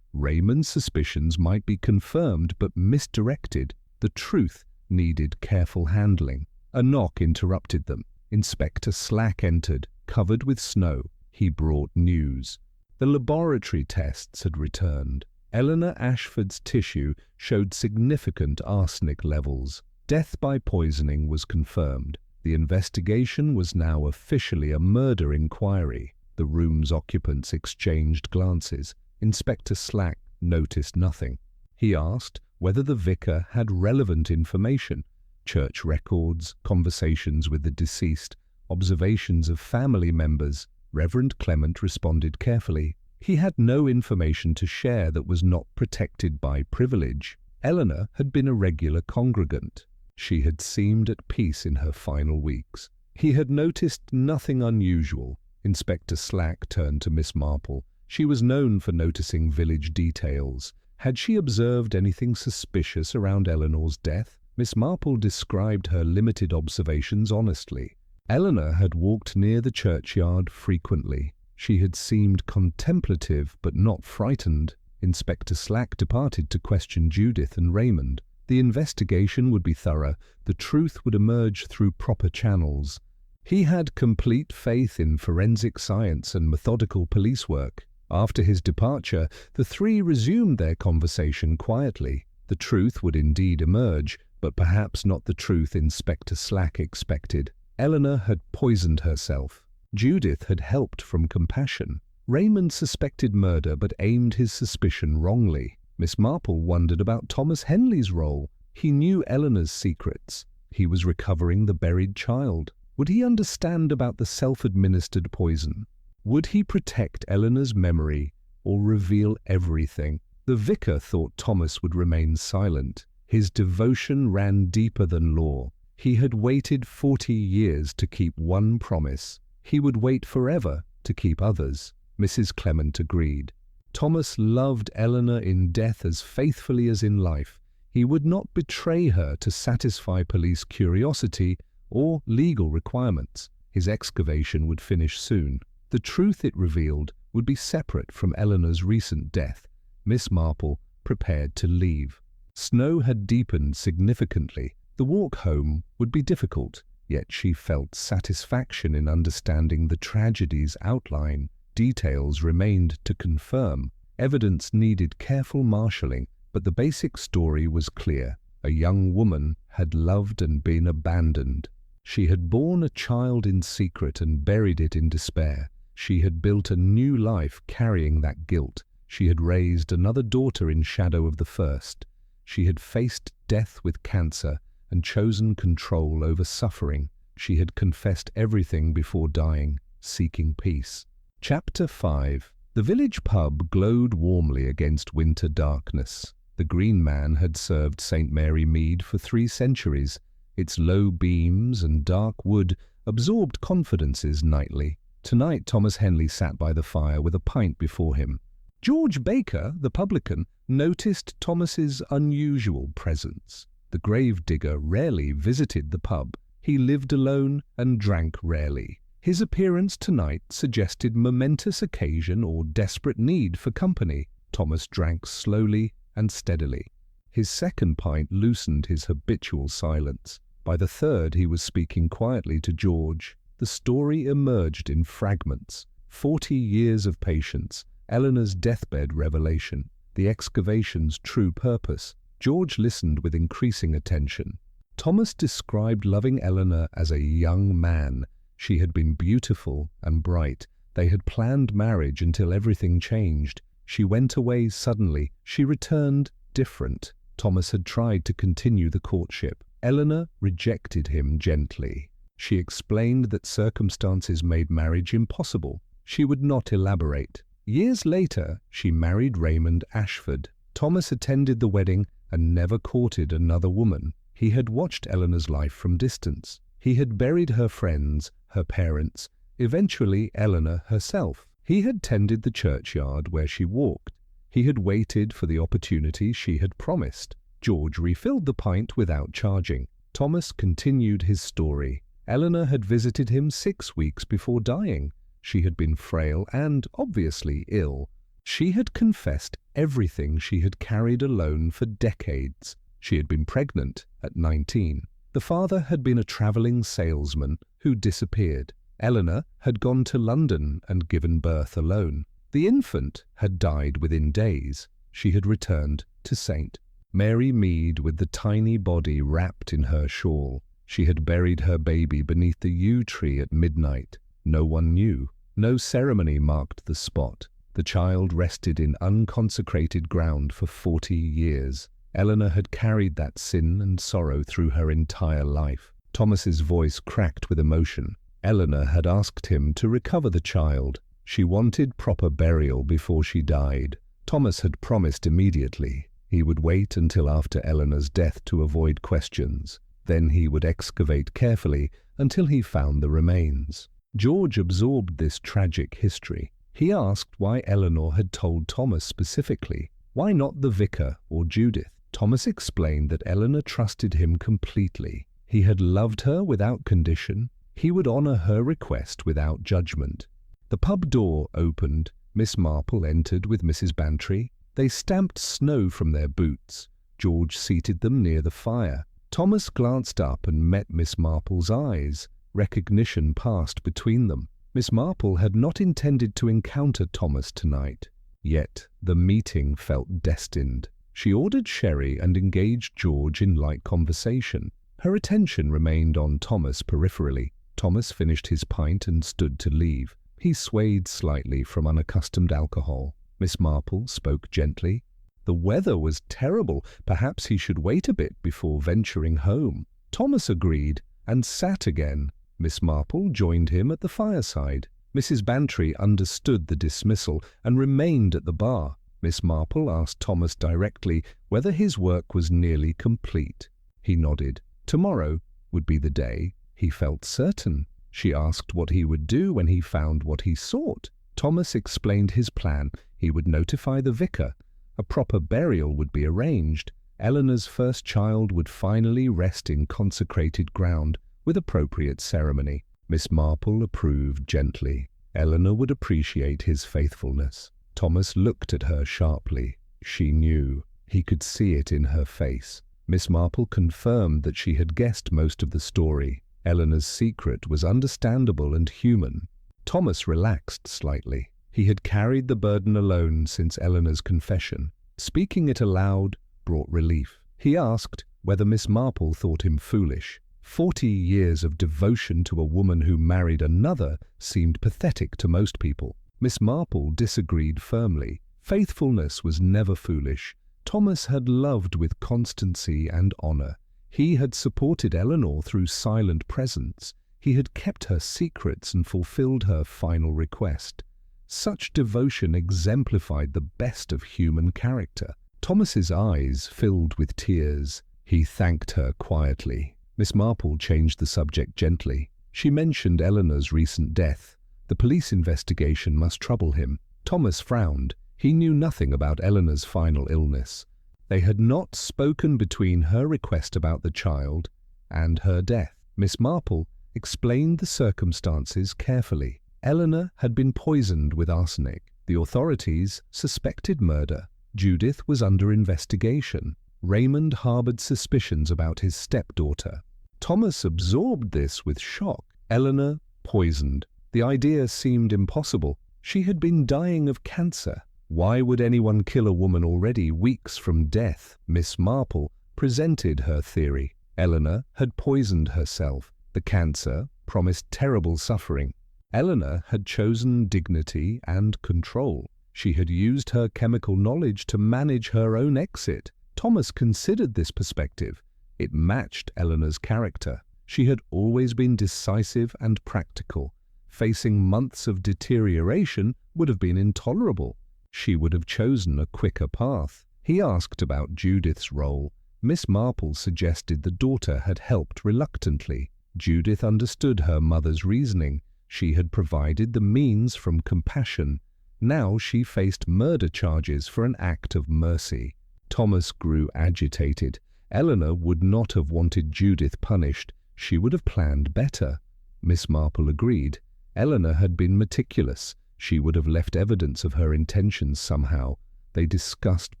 Raymond's suspicions might be confirmed but misdirected. The truth needed careful handling. A knock interrupted them. Inspector Slack entered, covered with snow. He brought news. The laboratory tests had returned. Eleanor Ashford's tissue showed significant arsenic levels. Death by poisoning was confirmed. The investigation was now officially a murder inquiry. The room's occupants exchanged glances. Inspector Slack noticed nothing. He asked whether the vicar had relevant information, church records, conversations with the deceased, observations of family members. Reverend Clement responded carefully. He had no information to share that was not protected by privilege. Eleanor had been a regular congregant. She had seemed at peace in her final weeks. He had noticed nothing unusual. Inspector Slack turned to Miss Marple. She was known for noticing village details. Had she observed anything suspicious around Eleanor's death? Miss Marple described her limited observations honestly. Eleanor had walked near the churchyard frequently. She had seemed contemplative but not frightened. Inspector Slack departed to question Judith and Raymond. The investigation would be thorough. The truth would emerge through proper channels. He had complete faith in forensic science and methodical police work. After his departure, the three resumed their conversation quietly. The truth would indeed emerge, but perhaps not the truth Inspector Slack expected. Eleanor had poisoned herself. Judith had helped from compassion. Raymond suspected murder but aimed his suspicion wrongly. Miss Marple wondered about Thomas Henley's role. He knew Eleanor's secrets. He was recovering the buried child. Would he understand about the self-administered poison? Would he protect Eleanor's memory or reveal everything? The vicar thought Thomas would remain silent. His devotion ran deeper than law. He had waited 40 years to keep one promise. He would wait forever to keep others. Mrs. Clement agreed. Thomas loved Eleanor in death as faithfully as in life. He would not betray her to satisfy police curiosity or legal requirements. His excavation would finish soon. The truth it revealed would be separate from Eleanor's recent death. Miss Marple prepared to leave. Snow had deepened significantly. The walk home would be difficult, yet she felt satisfaction in understanding the tragedy's outline. Details remained to confirm. Evidence needed careful marshalling, but the basic story was clear. A young woman had loved and been abandoned. She had borne a child in secret and buried it in despair. She had built a new life carrying that guilt. She had raised another daughter in shadow of the first. She had faced death with cancer and chosen control over suffering. She had confessed everything before dying, seeking peace. Chapter 5. The village pub glowed warmly against winter darkness. The Green Man had served St. Mary mead for 3 centuries. Its low beams and dark wood absorbed confidences nightly. Tonight Thomas Henley sat by the fire with a pint before him. George Baker, the publican, noticed Thomas's unusual presence. The gravedigger rarely visited the pub. He lived alone and drank rarely. His appearance tonight suggested momentous occasion or desperate need for company. Thomas drank slowly and steadily. His second pint loosened his habitual silence. By the third he was speaking quietly to George. The story emerged in fragments. 40 years of patience, Eleanor's deathbed revelation, the excavation's true purpose. George listened with increasing attention. Thomas described loving Eleanor as a young man. She had been beautiful and bright. They had planned marriage until everything changed. She went away suddenly. She returned different. Thomas had tried to continue the courtship. Eleanor rejected him gently. She explained that circumstances made marriage impossible. She would not elaborate. Years later, she married Raymond Ashford. Thomas attended the wedding and never courted another woman. He had watched Eleanor's life from distance. He had buried her friends, her parents, eventually Eleanor herself. He had tended the churchyard where she walked. He had waited for the opportunity she had promised. George refilled the pint without charging. Thomas continued his story. Eleanor had visited him 6 weeks before dying. She had been frail and obviously ill. She had confessed everything she had carried alone for decades. She had been pregnant at 19. The father had been a travelling salesman who disappeared. Eleanor had gone to London and given birth alone. The infant had died within days. She had returned to St. Mary Mead with the tiny body wrapped in her shawl. She had buried her baby beneath the yew tree at midnight. No one knew. No ceremony marked the spot. The child rested in unconsecrated ground for 40 years. Eleanor had carried that sin and sorrow through her entire life. Thomas's voice cracked with emotion. Eleanor had asked him to recover the child. She wanted proper burial before she died. Thomas had promised immediately. He would wait until after Eleanor's death to avoid questions. Then he would excavate carefully until he found the remains. George absorbed this tragic history. He asked why Eleanor had told Thomas specifically. Why not the vicar or Judith? Thomas explained that Eleanor trusted him completely. He had loved her without condition. He would honor her request without judgment. The pub door opened. Miss Marple entered with Mrs. Bantry. They stamped snow from their boots. George seated them near the fire. Thomas glanced up and met Miss Marple's eyes. Recognition passed between them. Miss Marple had not intended to encounter Thomas tonight. Yet the meeting felt destined. She ordered sherry and engaged George in light conversation. Her attention remained on Thomas peripherally. Thomas finished his pint and stood to leave. He swayed slightly from unaccustomed alcohol. Miss Marple spoke gently. The weather was terrible. Perhaps he should wait a bit before venturing home. Thomas agreed and sat again. Miss Marple joined him at the fireside. Mrs. Bantry understood the dismissal and remained at the bar. Miss Marple asked Thomas directly whether his work was nearly complete. He nodded. Tomorrow would be the day. He felt certain. She asked what he would do when he found what he sought. Thomas explained his plan. He would notify the vicar. A proper burial would be arranged. Eleanor's first child would finally rest in consecrated ground with appropriate ceremony. Miss Marple approved gently. Eleanor would appreciate his faithfulness. Thomas looked at her sharply. She knew. He could see it in her face. Miss Marple confirmed that she had guessed most of the story. Eleanor's secret was understandable and human. Thomas relaxed slightly. He had carried the burden alone since Eleanor's confession. Speaking it aloud brought relief. He asked whether Miss Marple thought him foolish. 40 years of devotion to a woman who married another seemed pathetic to most people. Miss Marple disagreed firmly. Faithfulness was never foolish. Thomas had loved with constancy and honor. He had supported Eleanor through silent presence. He had kept her secrets and fulfilled her final request. Such devotion exemplified the best of human character. Thomas's eyes filled with tears. He thanked her quietly. Miss Marple changed the subject gently. She mentioned Eleanor's recent death. The police investigation must trouble him. Thomas frowned. He knew nothing about Eleanor's final illness. They had not spoken between her request about the child and her death. Miss Marple explained the circumstances carefully. Eleanor had been poisoned with arsenic. The authorities suspected murder. Judith was under investigation. Raymond harbored suspicions about his stepdaughter. Thomas absorbed this with shock. Eleanor poisoned. The idea seemed impossible. She had been dying of cancer. Why would anyone kill a woman already weeks from death? Miss Marple presented her theory. Eleanor had poisoned herself. The cancer promised terrible suffering. Eleanor had chosen dignity and control. She had used her chemical knowledge to manage her own exit. Thomas considered this perspective. It matched Eleanor's character. She had always been decisive and practical. Facing months of deterioration would have been intolerable. She would have chosen a quicker path. He asked about Judith's role. Miss Marple suggested the daughter had helped reluctantly. Judith understood her mother's reasoning. She had provided the means from compassion. Now she faced murder charges for an act of mercy. Thomas grew agitated. Eleanor would not have wanted Judith punished. She would have planned better. Miss Marple agreed. Eleanor had been meticulous. She would have left evidence of her intentions somehow. They discussed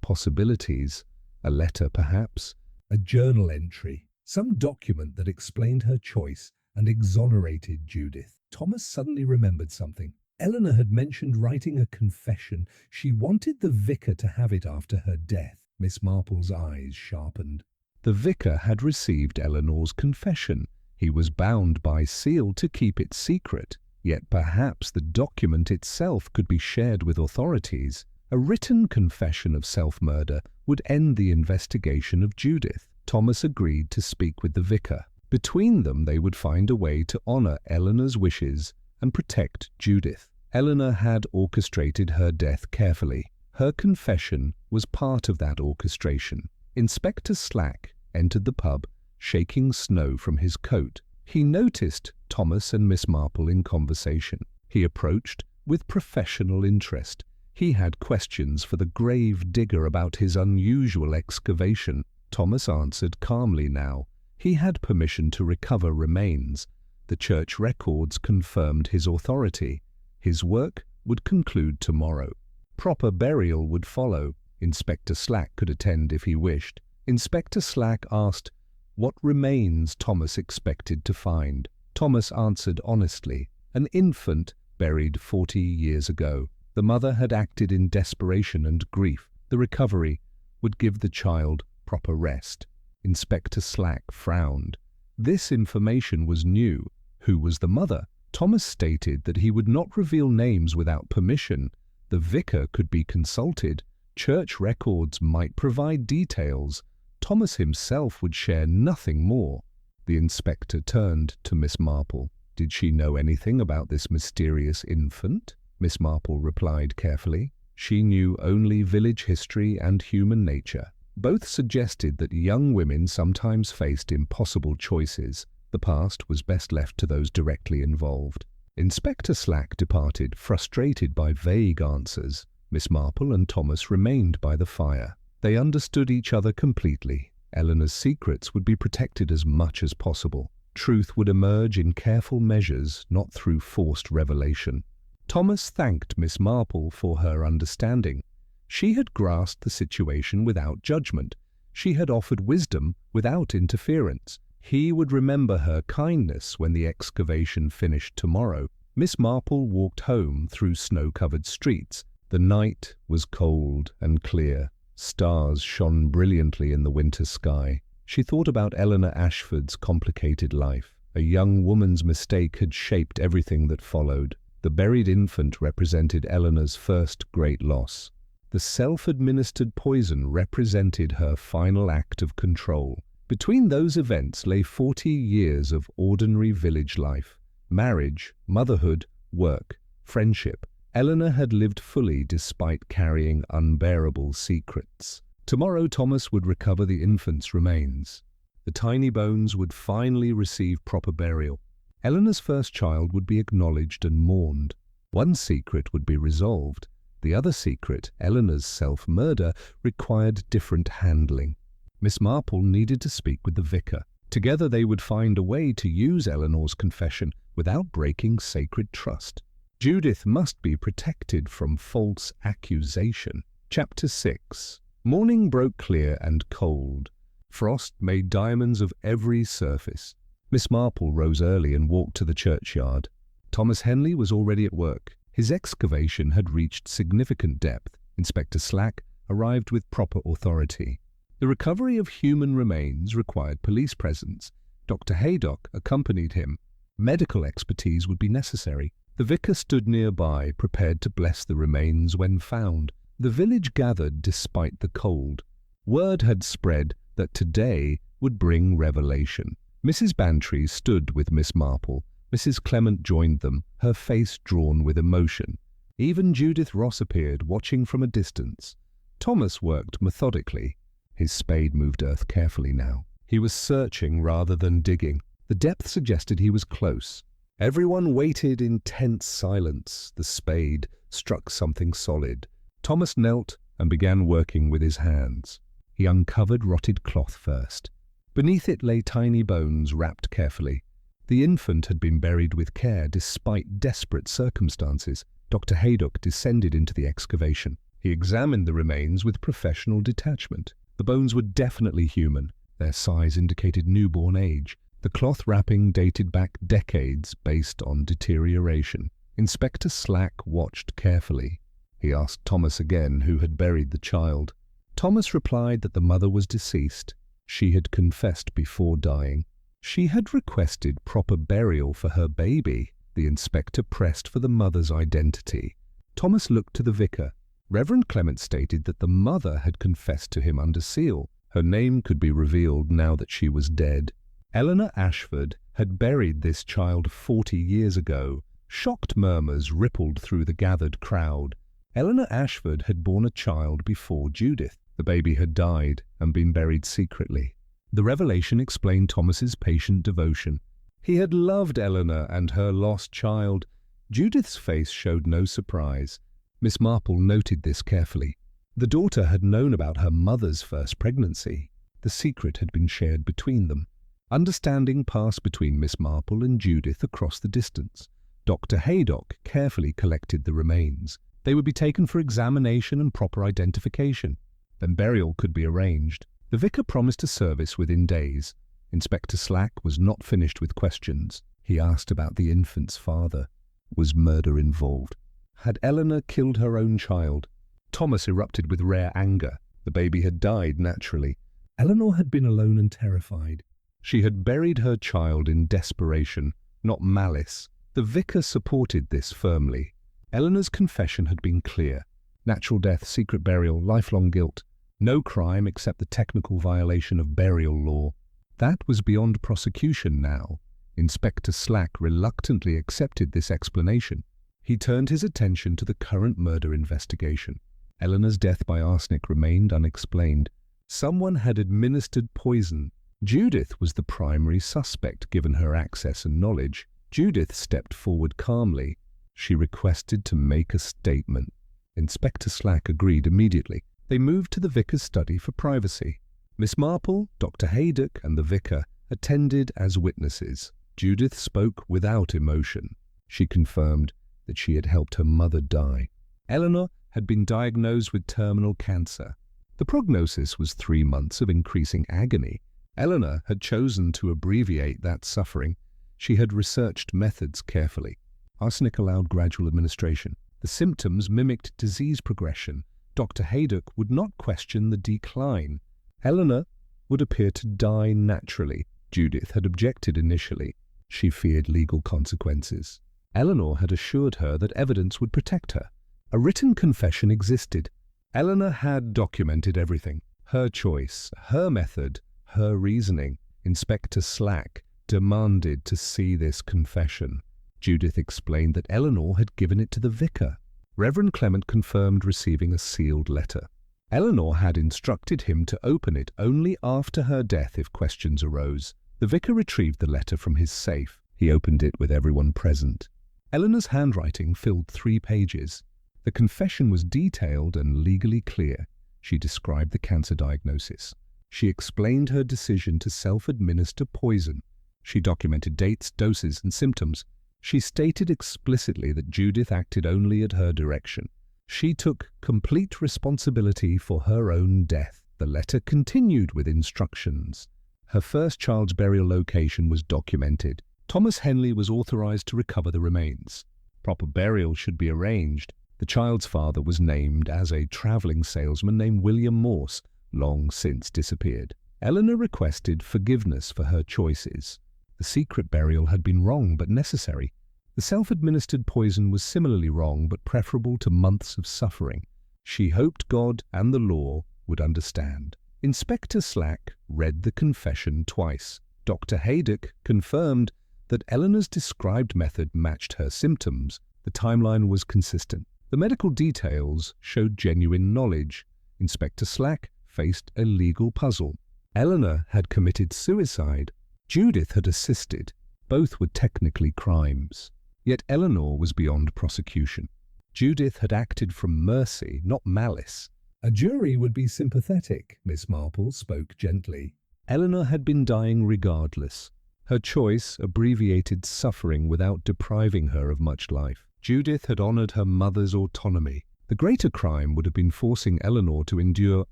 possibilities. A letter, perhaps? A journal entry. Some document that explained her choice and exonerated Judith. Thomas suddenly remembered something. Eleanor had mentioned writing a confession. She wanted the vicar to have it after her death. Miss Marple's eyes sharpened. The vicar had received Eleanor's confession. He was bound by seal to keep it secret. Yet perhaps the document itself could be shared with authorities. A written confession of self-murder would end the investigation of Judith. Thomas agreed to speak with the vicar. Between them they would find a way to honor Eleanor's wishes and protect Judith. Eleanor had orchestrated her death carefully. Her confession was part of that orchestration. Inspector Slack entered the pub, shaking snow from his coat. He noticed Thomas and Miss Marple in conversation. He approached with professional interest. He had questions for the grave digger about his unusual excavation. Thomas answered calmly now. He had permission to recover remains. The church records confirmed his authority. His work would conclude tomorrow. Proper burial would follow. Inspector Slack could attend if he wished. Inspector Slack asked what remains Thomas expected to find. Thomas answered honestly, an infant buried 40 years ago. The mother had acted in desperation and grief. The recovery would give the child proper rest. Inspector Slack frowned. This information was new. Who was the mother? Thomas stated that he would not reveal names without permission. The vicar could be consulted. Church records might provide details. Thomas himself would share nothing more. The inspector turned to Miss Marple. Did she know anything about this mysterious infant? Miss Marple replied carefully. She knew only village history and human nature. Both suggested that young women sometimes faced impossible choices. The past was best left to those directly involved. Inspector Slack departed, frustrated by vague answers. Miss Marple and Thomas remained by the fire. They understood each other completely. Eleanor's secrets would be protected as much as possible. Truth would emerge in careful measures, not through forced revelation. Thomas thanked Miss Marple for her understanding. She had grasped the situation without judgment. She had offered wisdom without interference. He would remember her kindness when the excavation finished tomorrow. Miss Marple walked home through snow-covered streets. The night was cold and clear. Stars shone brilliantly in the winter sky. She thought about Eleanor Ashford's complicated life. A young woman's mistake had shaped everything that followed. The buried infant represented Eleanor's first great loss. The self-administered poison represented her final act of control. Between those events lay 40 years of ordinary village life. Marriage, motherhood, work, friendship. Eleanor had lived fully despite carrying unbearable secrets. Tomorrow Thomas would recover the infant's remains. The tiny bones would finally receive proper burial. Eleanor's first child would be acknowledged and mourned. One secret would be resolved. The other secret, Eleanor's self-murder, required different handling. Miss Marple needed to speak with the vicar. Together they would find a way to use Eleanor's confession without breaking sacred trust. Judith must be protected from false accusation. Chapter 6. Morning broke clear and cold. Frost made diamonds of every surface. Miss Marple rose early and walked to the churchyard. Thomas Henley was already at work. His excavation had reached significant depth. Inspector Slack arrived with proper authority. The recovery of human remains required police presence. Dr. Haydock accompanied him. Medical expertise would be necessary. The vicar stood nearby, prepared to bless the remains when found. The village gathered despite the cold. Word had spread that today would bring revelation. Mrs. Bantry stood with Miss Marple. Mrs. Clement joined them, her face drawn with emotion. Even Judith Ross appeared, watching from a distance. Thomas worked methodically. His spade moved earth carefully now. He was searching rather than digging. The depth suggested he was close. Everyone waited in tense silence. The spade struck something solid. Thomas knelt and began working with his hands. He uncovered rotted cloth first. Beneath it lay tiny bones wrapped carefully. The infant had been buried with care despite desperate circumstances. Dr. Haydock descended into the excavation. He examined the remains with professional detachment. The bones were definitely human. Their size indicated newborn age. The cloth wrapping dated back decades based on deterioration. Inspector Slack watched carefully. He asked Thomas again who had buried the child. Thomas replied that the mother was deceased. She had confessed before dying. She had requested proper burial for her baby. The inspector pressed for the mother's identity. Thomas looked to the vicar. Reverend Clement stated that the mother had confessed to him under seal. Her name could be revealed now that she was dead. Eleanor Ashford had buried this child 40 years ago. Shocked murmurs rippled through the gathered crowd. Eleanor Ashford had borne a child before Judith. The baby had died and been buried secretly. The revelation explained Thomas's patient devotion. He had loved Eleanor and her lost child. Judith's face showed no surprise. Miss Marple noted this carefully. The daughter had known about her mother's first pregnancy. The secret had been shared between them. Understanding passed between Miss Marple and Judith across the distance. Dr. Haydock carefully collected the remains. They would be taken for examination and proper identification. Then burial could be arranged. The vicar promised a service within days. Inspector Slack was not finished with questions. He asked about the infant's father. Was murder involved? Had Eleanor killed her own child? Thomas erupted with rare anger. The baby had died naturally. Eleanor had been alone and terrified. She had buried her child in desperation, not malice. The vicar supported this firmly. Eleanor's confession had been clear. Natural death, secret burial, lifelong guilt. No crime except the technical violation of burial law. That was beyond prosecution now. Inspector Slack reluctantly accepted this explanation. He turned his attention to the current murder investigation. Eleanor's death by arsenic remained unexplained. Someone had administered poison. Judith was the primary suspect given her access and knowledge. Judith stepped forward calmly. She requested to make a statement. Inspector Slack agreed immediately. They moved to the vicar's study for privacy. Miss Marple, Dr. Haydock, and the vicar attended as witnesses. Judith spoke without emotion. She confirmed that she had helped her mother die. Eleanor had been diagnosed with terminal cancer. The prognosis was 3 months of increasing agony. Eleanor had chosen to abbreviate that suffering. She had researched methods carefully. Arsenic allowed gradual administration. The symptoms mimicked disease progression. Dr. Haydock would not question the decline. Eleanor would appear to die naturally. Judith had objected initially. She feared legal consequences. Eleanor had assured her that evidence would protect her. A written confession existed. Eleanor had documented everything. Her choice, her method, her reasoning. Inspector Slack demanded to see this confession. Judith explained that Eleanor had given it to the vicar. Reverend Clement confirmed receiving a sealed letter. Eleanor had instructed him to open it only after her death if questions arose. The vicar retrieved the letter from his safe. He opened it with everyone present. Eleanor's handwriting filled 3 pages. The confession was detailed and legally clear. She described the cancer diagnosis. She explained her decision to self-administer poison. She documented dates, doses, and symptoms. She stated explicitly that Judith acted only at her direction. She took complete responsibility for her own death. The letter continued with instructions. Her first child's burial location was documented. Thomas Henley was authorized to recover the remains. Proper burial should be arranged. The child's father was named as a traveling salesman named William Morse, long since disappeared. Eleanor requested forgiveness for her choices. The secret burial had been wrong but necessary. The self-administered poison was similarly wrong but preferable to months of suffering. She hoped God and the law would understand. Inspector Slack read the confession twice. Dr. Haydock confirmed that Eleanor's described method matched her symptoms. The timeline was consistent. The medical details showed genuine knowledge. Inspector Slack faced a legal puzzle. Eleanor had committed suicide. Judith had assisted. Both were technically crimes. Yet Eleanor was beyond prosecution. Judith had acted from mercy, not malice. A jury would be sympathetic, Miss Marple spoke gently. Eleanor had been dying regardless. Her choice abbreviated suffering without depriving her of much life. Judith had honored her mother's autonomy. The greater crime would have been forcing Eleanor to endure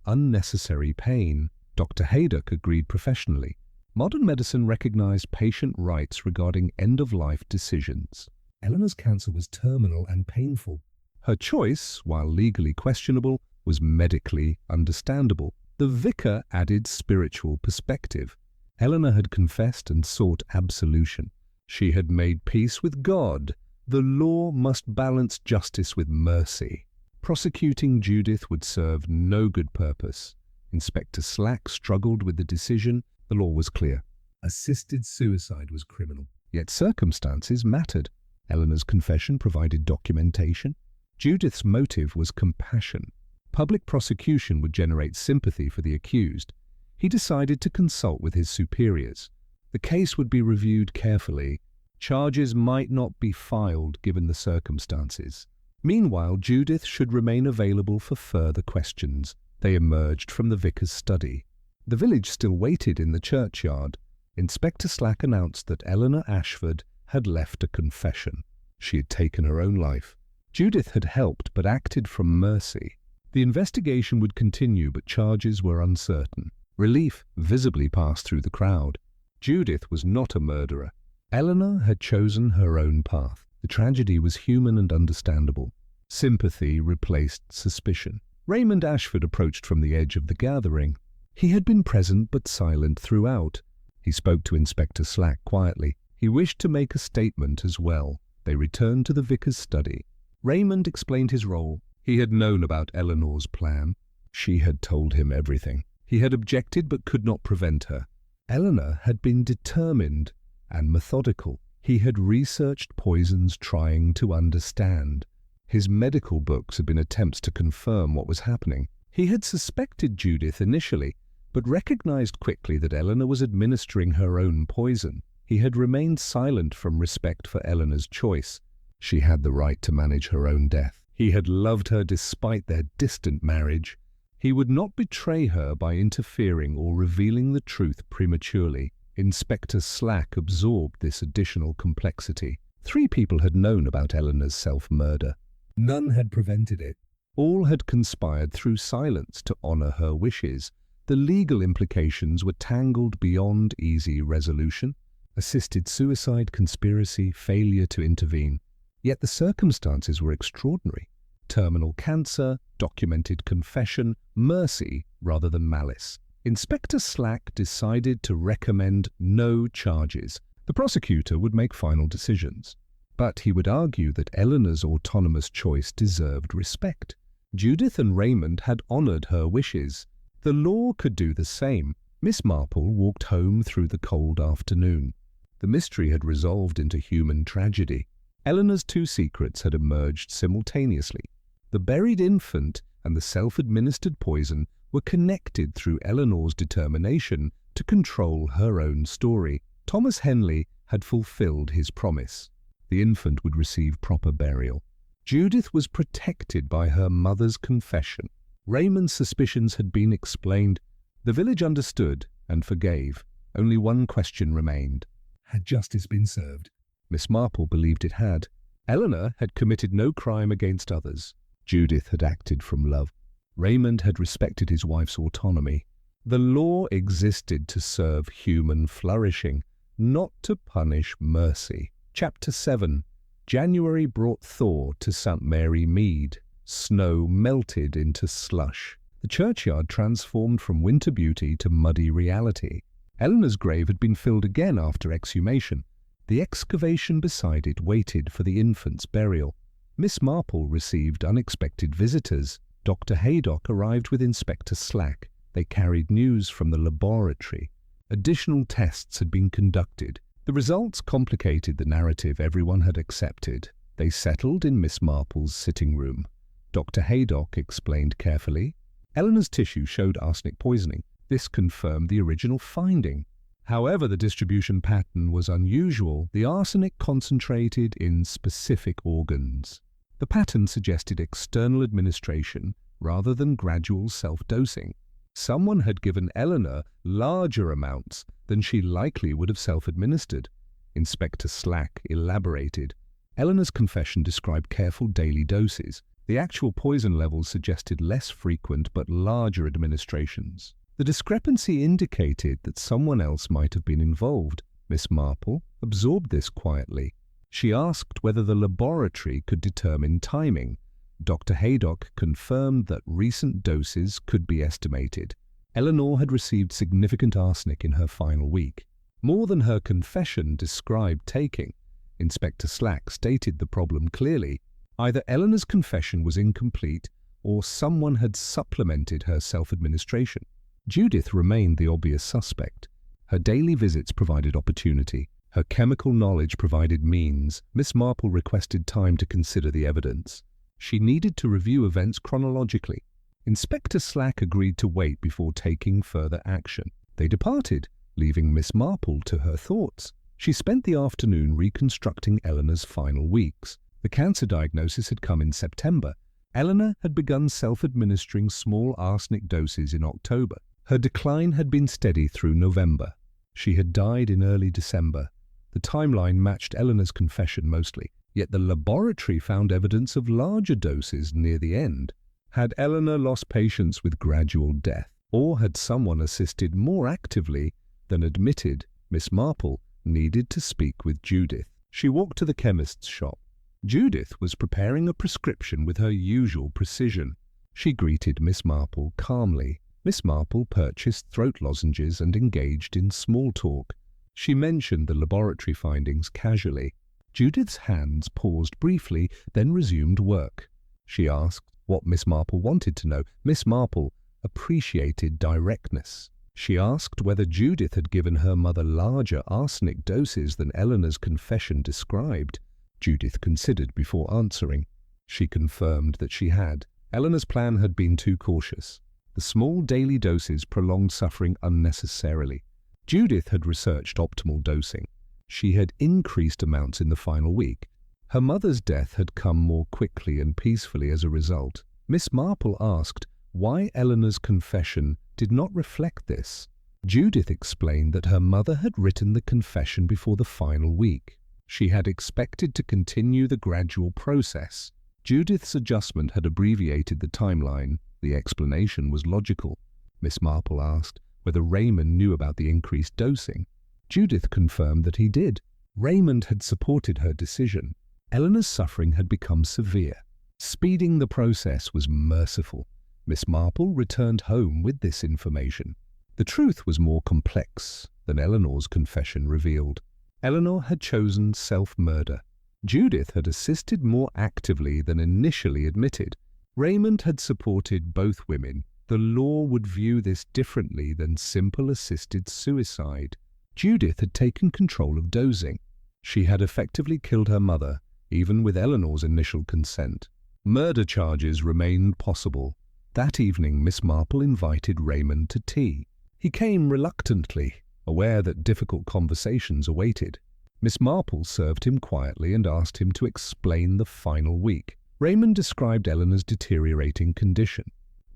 unnecessary pain. Dr. Haydock agreed professionally. Modern medicine recognized patient rights regarding end-of-life decisions. Eleanor's cancer was terminal and painful. Her choice, while legally questionable, was medically understandable. The vicar added spiritual perspective. Eleanor had confessed and sought absolution. She had made peace with God. The law must balance justice with mercy. Prosecuting Judith would serve no good purpose. Inspector Slack struggled with the decision. The law was clear. Assisted suicide was criminal. Yet circumstances mattered. Eleanor's confession provided documentation. Judith's motive was compassion. Public prosecution would generate sympathy for the accused. He decided to consult with his superiors. The case would be reviewed carefully. Charges might not be filed given the circumstances. Meanwhile, Judith should remain available for further questions. They emerged from the vicar's study. The village still waited in the churchyard. Inspector Slack announced that Eleanor Ashford had left a confession. She had taken her own life. Judith had helped but acted from mercy. The investigation would continue, but charges were uncertain. Relief visibly passed through the crowd. Judith was not a murderer. Eleanor had chosen her own path. The tragedy was human and understandable. Sympathy replaced suspicion. Raymond Ashford approached from the edge of the gathering. He had been present but silent throughout. He spoke to Inspector Slack quietly. He wished to make a statement as well. They returned to the vicar's study. Raymond explained his role. He had known about Eleanor's plan. She had told him everything. He had objected but could not prevent her. Eleanor had been determined and methodical. He had researched poisons trying to understand. His medical books had been attempts to confirm what was happening. He had suspected Judith initially, but recognized quickly that Eleanor was administering her own poison. He had remained silent from respect for Eleanor's choice. She had the right to manage her own death. He had loved her despite their distant marriage. He would not betray her by interfering or revealing the truth prematurely. Inspector Slack absorbed this additional complexity. 3 people had known about Eleanor's self-murder. None had prevented it. All had conspired through silence to honor her wishes. The legal implications were tangled beyond easy resolution. Assisted suicide, conspiracy, failure to intervene. Yet the circumstances were extraordinary. Terminal cancer, documented confession, mercy rather than malice. Inspector Slack decided to recommend no charges. The prosecutor would make final decisions. But he would argue that Eleanor's autonomous choice deserved respect. Judith and Raymond had honored her wishes. The law could do the same. Miss Marple walked home through the cold afternoon. The mystery had resolved into human tragedy. Eleanor's 2 secrets had emerged simultaneously. The buried infant and the self-administered poison were connected through Eleanor's determination to control her own story. Thomas Henley had fulfilled his promise. The infant would receive proper burial. Judith was protected by her mother's confession. Raymond's suspicions had been explained. The village understood and forgave. Only one question remained. Had justice been served? Miss Marple believed it had. Eleanor had committed no crime against others. Judith had acted from love. Raymond had respected his wife's autonomy. The law existed to serve human flourishing, not to punish mercy. Chapter 7. January brought thaw to St. Mary Mead. Snow melted into slush. The churchyard transformed from winter beauty to muddy reality. Eleanor's grave had been filled again after exhumation. The excavation beside it waited for the infant's burial. Miss Marple received unexpected visitors. Dr. Haydock arrived with Inspector Slack. They carried news from the laboratory. Additional tests had been conducted. The results complicated the narrative everyone had accepted. They settled in Miss Marple's sitting room. Dr. Haydock explained carefully. Eleanor's tissue showed arsenic poisoning. This confirmed the original finding. However, the distribution pattern was unusual. The arsenic concentrated in specific organs. The pattern suggested external administration rather than gradual self-dosing. Someone had given Eleanor larger amounts than she likely would have self-administered. Inspector Slack elaborated. Eleanor's confession described careful daily doses. The actual poison levels suggested less frequent but larger administrations. The discrepancy indicated that someone else might have been involved. Miss Marple absorbed this quietly. She asked whether the laboratory could determine timing. Dr. Haydock confirmed that recent doses could be estimated. Eleanor had received significant arsenic in her final week. More than her confession described taking. Inspector Slack stated the problem clearly. Either Eleanor's confession was incomplete or someone had supplemented her self-administration. Judith remained the obvious suspect. Her daily visits provided opportunity. Her chemical knowledge provided means. Miss Marple requested time to consider the evidence. She needed to review events chronologically. Inspector Slack agreed to wait before taking further action. They departed, leaving Miss Marple to her thoughts. She spent the afternoon reconstructing Eleanor's final weeks. The cancer diagnosis had come in September. Eleanor had begun self-administering small arsenic doses in October. Her decline had been steady through November. She had died in early December. The timeline matched Eleanor's confession mostly, yet the laboratory found evidence of larger doses near the end. Had Eleanor lost patience with gradual death, or had someone assisted more actively than admitted? Miss Marple needed to speak with Judith. She walked to the chemist's shop. Judith was preparing a prescription with her usual precision. She greeted Miss Marple calmly. Miss Marple purchased throat lozenges and engaged in small talk. She mentioned the laboratory findings casually. Judith's hands paused briefly, then resumed work. She asked what Miss Marple wanted to know. Miss Marple appreciated directness. She asked whether Judith had given her mother larger arsenic doses than Eleanor's confession described. Judith considered before answering. She confirmed that she had. Eleanor's plan had been too cautious. The small daily doses prolonged suffering unnecessarily. Judith had researched optimal dosing. She had increased amounts in the final week. Her mother's death had come more quickly and peacefully as a result. Miss Marple asked why Eleanor's confession did not reflect this. Judith explained that her mother had written the confession before the final week. She had expected to continue the gradual process. Judith's adjustment had abbreviated the timeline. The explanation was logical. Miss Marple asked whether Raymond knew about the increased dosing. Judith confirmed that he did. Raymond had supported her decision. Eleanor's suffering had become severe. Speeding the process was merciful. Miss Marple returned home with this information. The truth was more complex than Eleanor's confession revealed. Eleanor had chosen self-murder. Judith had assisted more actively than initially admitted. Raymond had supported both women. The law would view this differently than simple assisted suicide. Judith had taken control of dosing. She had effectively killed her mother, even with Eleanor's initial consent. Murder charges remained possible. That evening, Miss Marple invited Raymond to tea. He came reluctantly, aware that difficult conversations awaited. Miss Marple served him quietly and asked him to explain the final week. Raymond described Eleanor's deteriorating condition.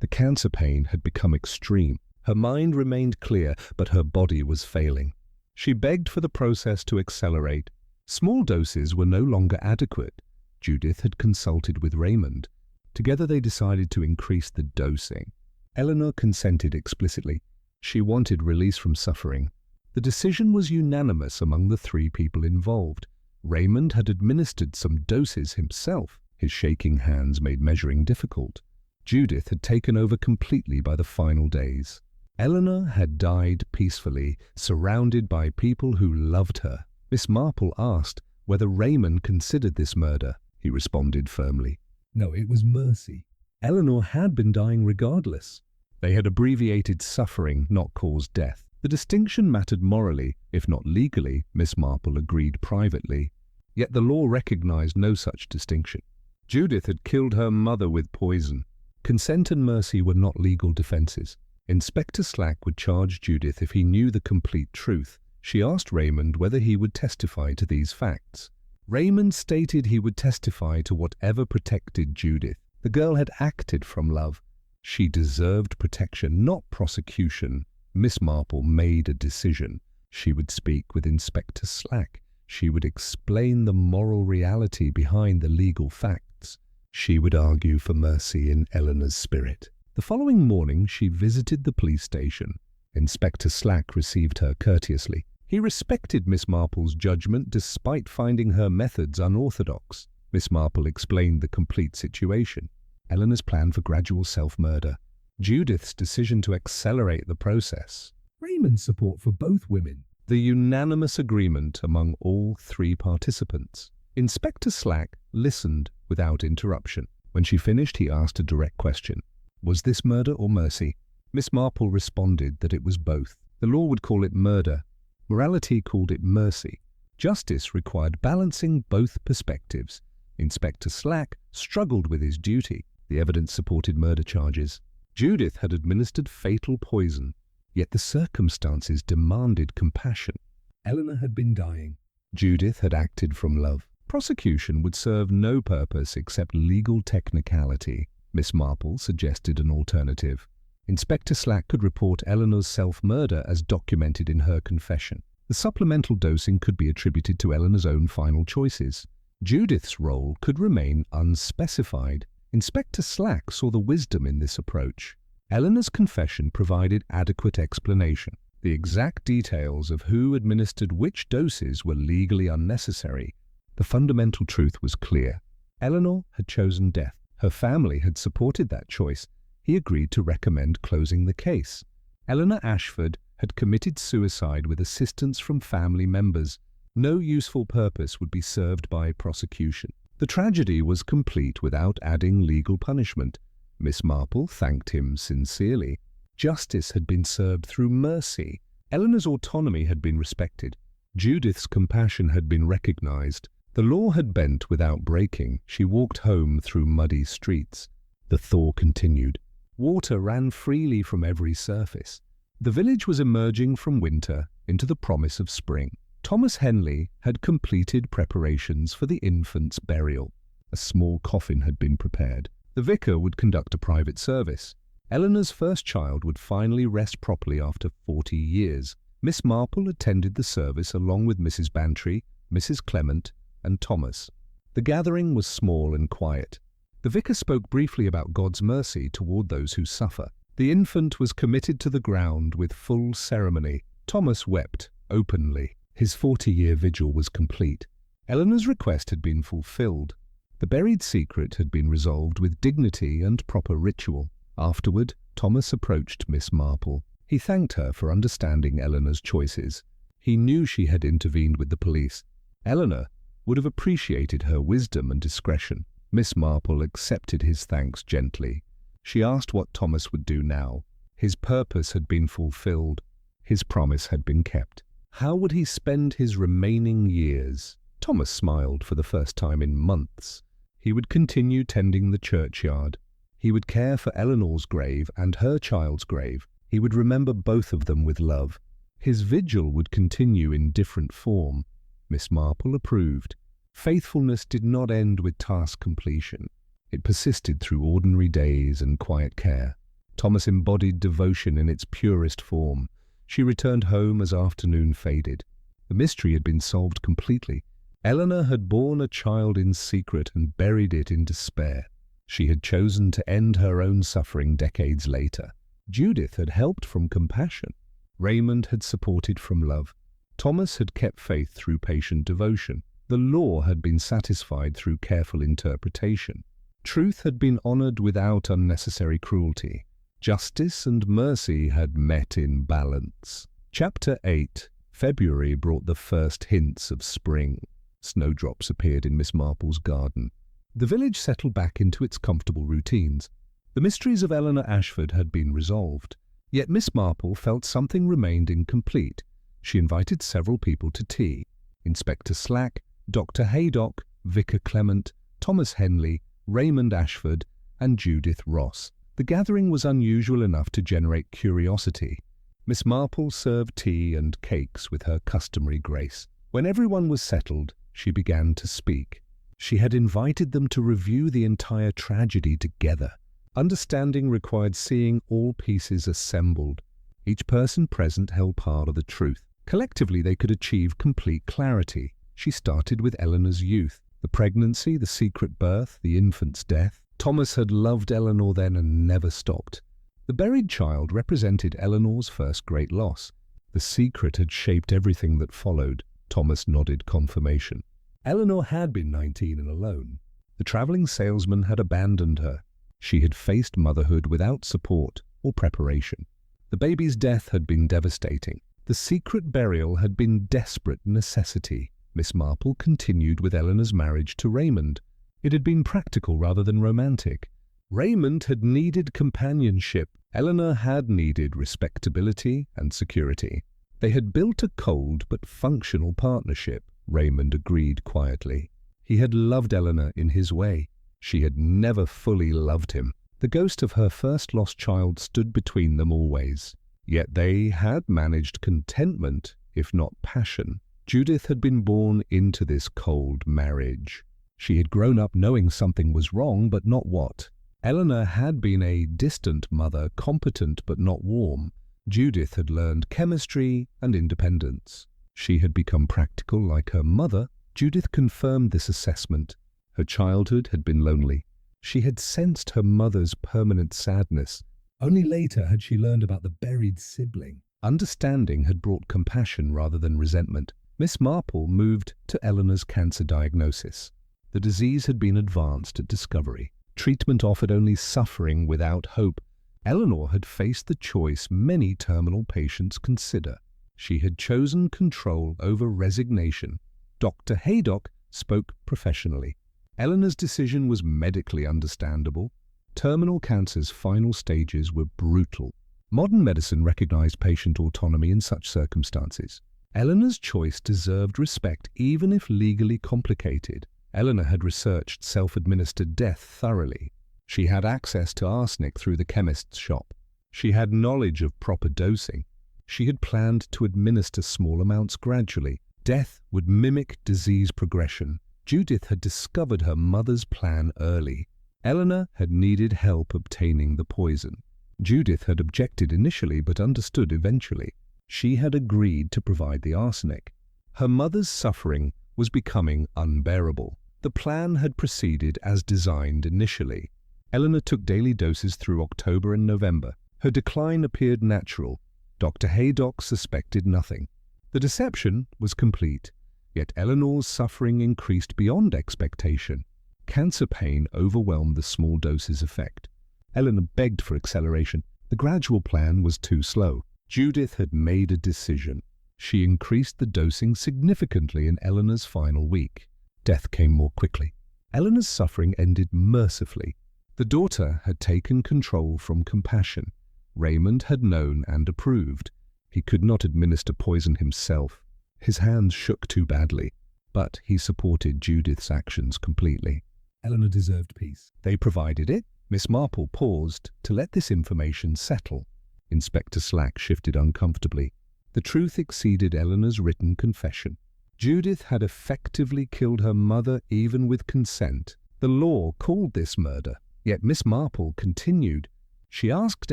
The cancer pain had become extreme. Her mind remained clear, but her body was failing. She begged for the process to accelerate. Small doses were no longer adequate. Judith had consulted with Raymond. Together they decided to increase the dosing. Eleanor consented explicitly. She wanted release from suffering. The decision was unanimous among the three people involved. Raymond had administered some doses himself. His shaking hands made measuring difficult. Judith had taken over completely by the final days. Eleanor had died peacefully, surrounded by people who loved her. Miss Marple asked whether Raymond considered this murder. He responded firmly. No, it was mercy. Eleanor had been dying regardless. They had abbreviated suffering, not caused death. The distinction mattered morally, if not legally, Miss Marple agreed privately. Yet the law recognized no such distinction. Judith had killed her mother with poison. Consent and mercy were not legal defenses. Inspector Slack would charge Judith if he knew the complete truth. She asked Raymond whether he would testify to these facts. Raymond stated he would testify to whatever protected Judith. The girl had acted from love. She deserved protection, not prosecution. Miss Marple made a decision. She would speak with Inspector Slack. She would explain the moral reality behind the legal facts. She would argue for mercy in Eleanor's spirit. The following morning, she visited the police station. Inspector Slack received her courteously. He respected Miss Marple's judgment despite finding her methods unorthodox. Miss Marple explained the complete situation. Eleanor's plan for gradual self-murder. Judith's decision to accelerate the process. Raymond's support for both women. The unanimous agreement among all three participants. Inspector Slack listened without interruption. When she finished, he asked a direct question. Was this murder or mercy? Miss Marple responded that it was both. The law would call it murder. Morality called it mercy. Justice required balancing both perspectives. Inspector Slack struggled with his duty. The evidence supported murder charges. Judith had administered fatal poison, yet the circumstances demanded compassion. Eleanor had been dying. Judith had acted from love. Prosecution would serve no purpose except legal technicality. Miss Marple suggested an alternative. Inspector Slack could report Eleanor's self-murder as documented in her confession. The supplemental dosing could be attributed to Eleanor's own final choices. Judith's role could remain unspecified. Inspector Slack saw the wisdom in this approach. Eleanor's confession provided adequate explanation. The exact details of who administered which doses were legally unnecessary. The fundamental truth was clear. Eleanor had chosen death. Her family had supported that choice. He agreed to recommend closing the case. Eleanor Ashford had committed suicide with assistance from family members. No useful purpose would be served by prosecution. The tragedy was complete without adding legal punishment. Miss Marple thanked him sincerely. Justice had been served through mercy. Eleanor's autonomy had been respected. Judith's compassion had been recognized. The law had bent without breaking. She walked home through muddy streets. The thaw continued. Water ran freely from every surface. The village was emerging from winter into the promise of spring. Thomas Henley had completed preparations for the infant's burial. A small coffin had been prepared. The vicar would conduct a private service. Eleanor's first child would finally rest properly after 40 years. Miss Marple attended the service along with Mrs. Bantry, Mrs. Clement, and Thomas. The gathering was small and quiet. The vicar spoke briefly about God's mercy toward those who suffer. The infant was committed to the ground with full ceremony. Thomas wept openly. His 40-year vigil was complete. Eleanor's request had been fulfilled. The buried secret had been resolved with dignity and proper ritual. Afterward, Thomas approached Miss Marple. He thanked her for understanding Eleanor's choices. He knew she had intervened with the police. Eleanor would have appreciated her wisdom and discretion. Miss Marple accepted his thanks gently. She asked what Thomas would do now. His purpose had been fulfilled. His promise had been kept. How would he spend his remaining years? Thomas smiled for the first time in months. He would continue tending the churchyard. He would care for Eleanor's grave and her child's grave. He would remember both of them with love. His vigil would continue in different form. Miss Marple approved. Faithfulness did not end with task completion. It persisted through ordinary days and quiet care. Thomas embodied devotion in its purest form. She returned home as afternoon faded. The mystery had been solved completely. Eleanor had borne a child in secret and buried it in despair. She had chosen to end her own suffering decades later. Judith had helped from compassion. Raymond had supported from love. Thomas had kept faith through patient devotion. The law had been satisfied through careful interpretation. Truth had been honored without unnecessary cruelty. Justice and mercy had met in balance. Chapter 8. February brought the first hints of spring. Snowdrops appeared in Miss Marple's garden. The village settled back into its comfortable routines. The mysteries of Eleanor Ashford had been resolved. Yet Miss Marple felt something remained incomplete. She invited several people to tea. Inspector Slack, Dr. Haydock, Vicar Clement, Thomas Henley, Raymond Ashford, and Judith Ross. The gathering was unusual enough to generate curiosity. Miss Marple served tea and cakes with her customary grace. When everyone was settled, she began to speak. She had invited them to review the entire tragedy together. Understanding required seeing all pieces assembled. Each person present held part of the truth. Collectively, they could achieve complete clarity. She started with Eleanor's youth, the pregnancy, the secret birth, the infant's death. Thomas had loved Eleanor then and never stopped. The buried child represented Eleanor's first great loss. The secret had shaped everything that followed. Thomas nodded confirmation. Eleanor had been 19 and alone. The traveling salesman had abandoned her. She had faced motherhood without support or preparation. The baby's death had been devastating. The secret burial had been desperate necessity. Miss Marple continued with Eleanor's marriage to Raymond. It had been practical rather than romantic. Raymond had needed companionship. Eleanor had needed respectability and security. They had built a cold but functional partnership. Raymond agreed quietly. He had loved Eleanor in his way. She had never fully loved him. The ghost of her first lost child stood between them always. Yet they had managed contentment, if not passion. Judith had been born into this cold marriage. She had grown up knowing something was wrong, but not what. Eleanor had been a distant mother, competent but not warm. Judith had learned chemistry and independence. She had become practical like her mother. Judith confirmed this assessment. Her childhood had been lonely. She had sensed her mother's permanent sadness. Only later had she learned about the buried sibling. Understanding had brought compassion rather than resentment. Miss Marple moved to Eleanor's cancer diagnosis. The disease had been advanced at discovery. Treatment offered only suffering without hope. Eleanor had faced the choice many terminal patients consider. She had chosen control over resignation. Dr. Haydock spoke professionally. Eleanor's decision was medically understandable. Terminal cancer's final stages were brutal. Modern medicine recognized patient autonomy in such circumstances. Eleanor's choice deserved respect even if legally complicated. Eleanor had researched self-administered death thoroughly. She had access to arsenic through the chemist's shop. She had knowledge of proper dosing. She had planned to administer small amounts gradually. Death would mimic disease progression. Judith had discovered her mother's plan early. Eleanor had needed help obtaining the poison. Judith had objected initially but understood eventually. She had agreed to provide the arsenic. Her mother's suffering was becoming unbearable. The plan had proceeded as designed initially. Eleanor took daily doses through October and November. Her decline appeared natural. Dr. Haydock suspected nothing. The deception was complete, yet Eleanor's suffering increased beyond expectation. Cancer pain overwhelmed the small dose's effect. Eleanor begged for acceleration. The gradual plan was too slow. Judith had made a decision. She increased the dosing significantly in Eleanor's final week. Death came more quickly. Eleanor's suffering ended mercifully. The daughter had taken control from compassion. Raymond had known and approved. He could not administer poison himself. His hands shook too badly, but he supported Judith's actions completely. Eleanor deserved peace. They provided it. Miss Marple paused to let this information settle. Inspector Slack shifted uncomfortably. The truth exceeded Eleanor's written confession. Judith had effectively killed her mother even with consent. The law called this murder, yet Miss Marple continued. She asked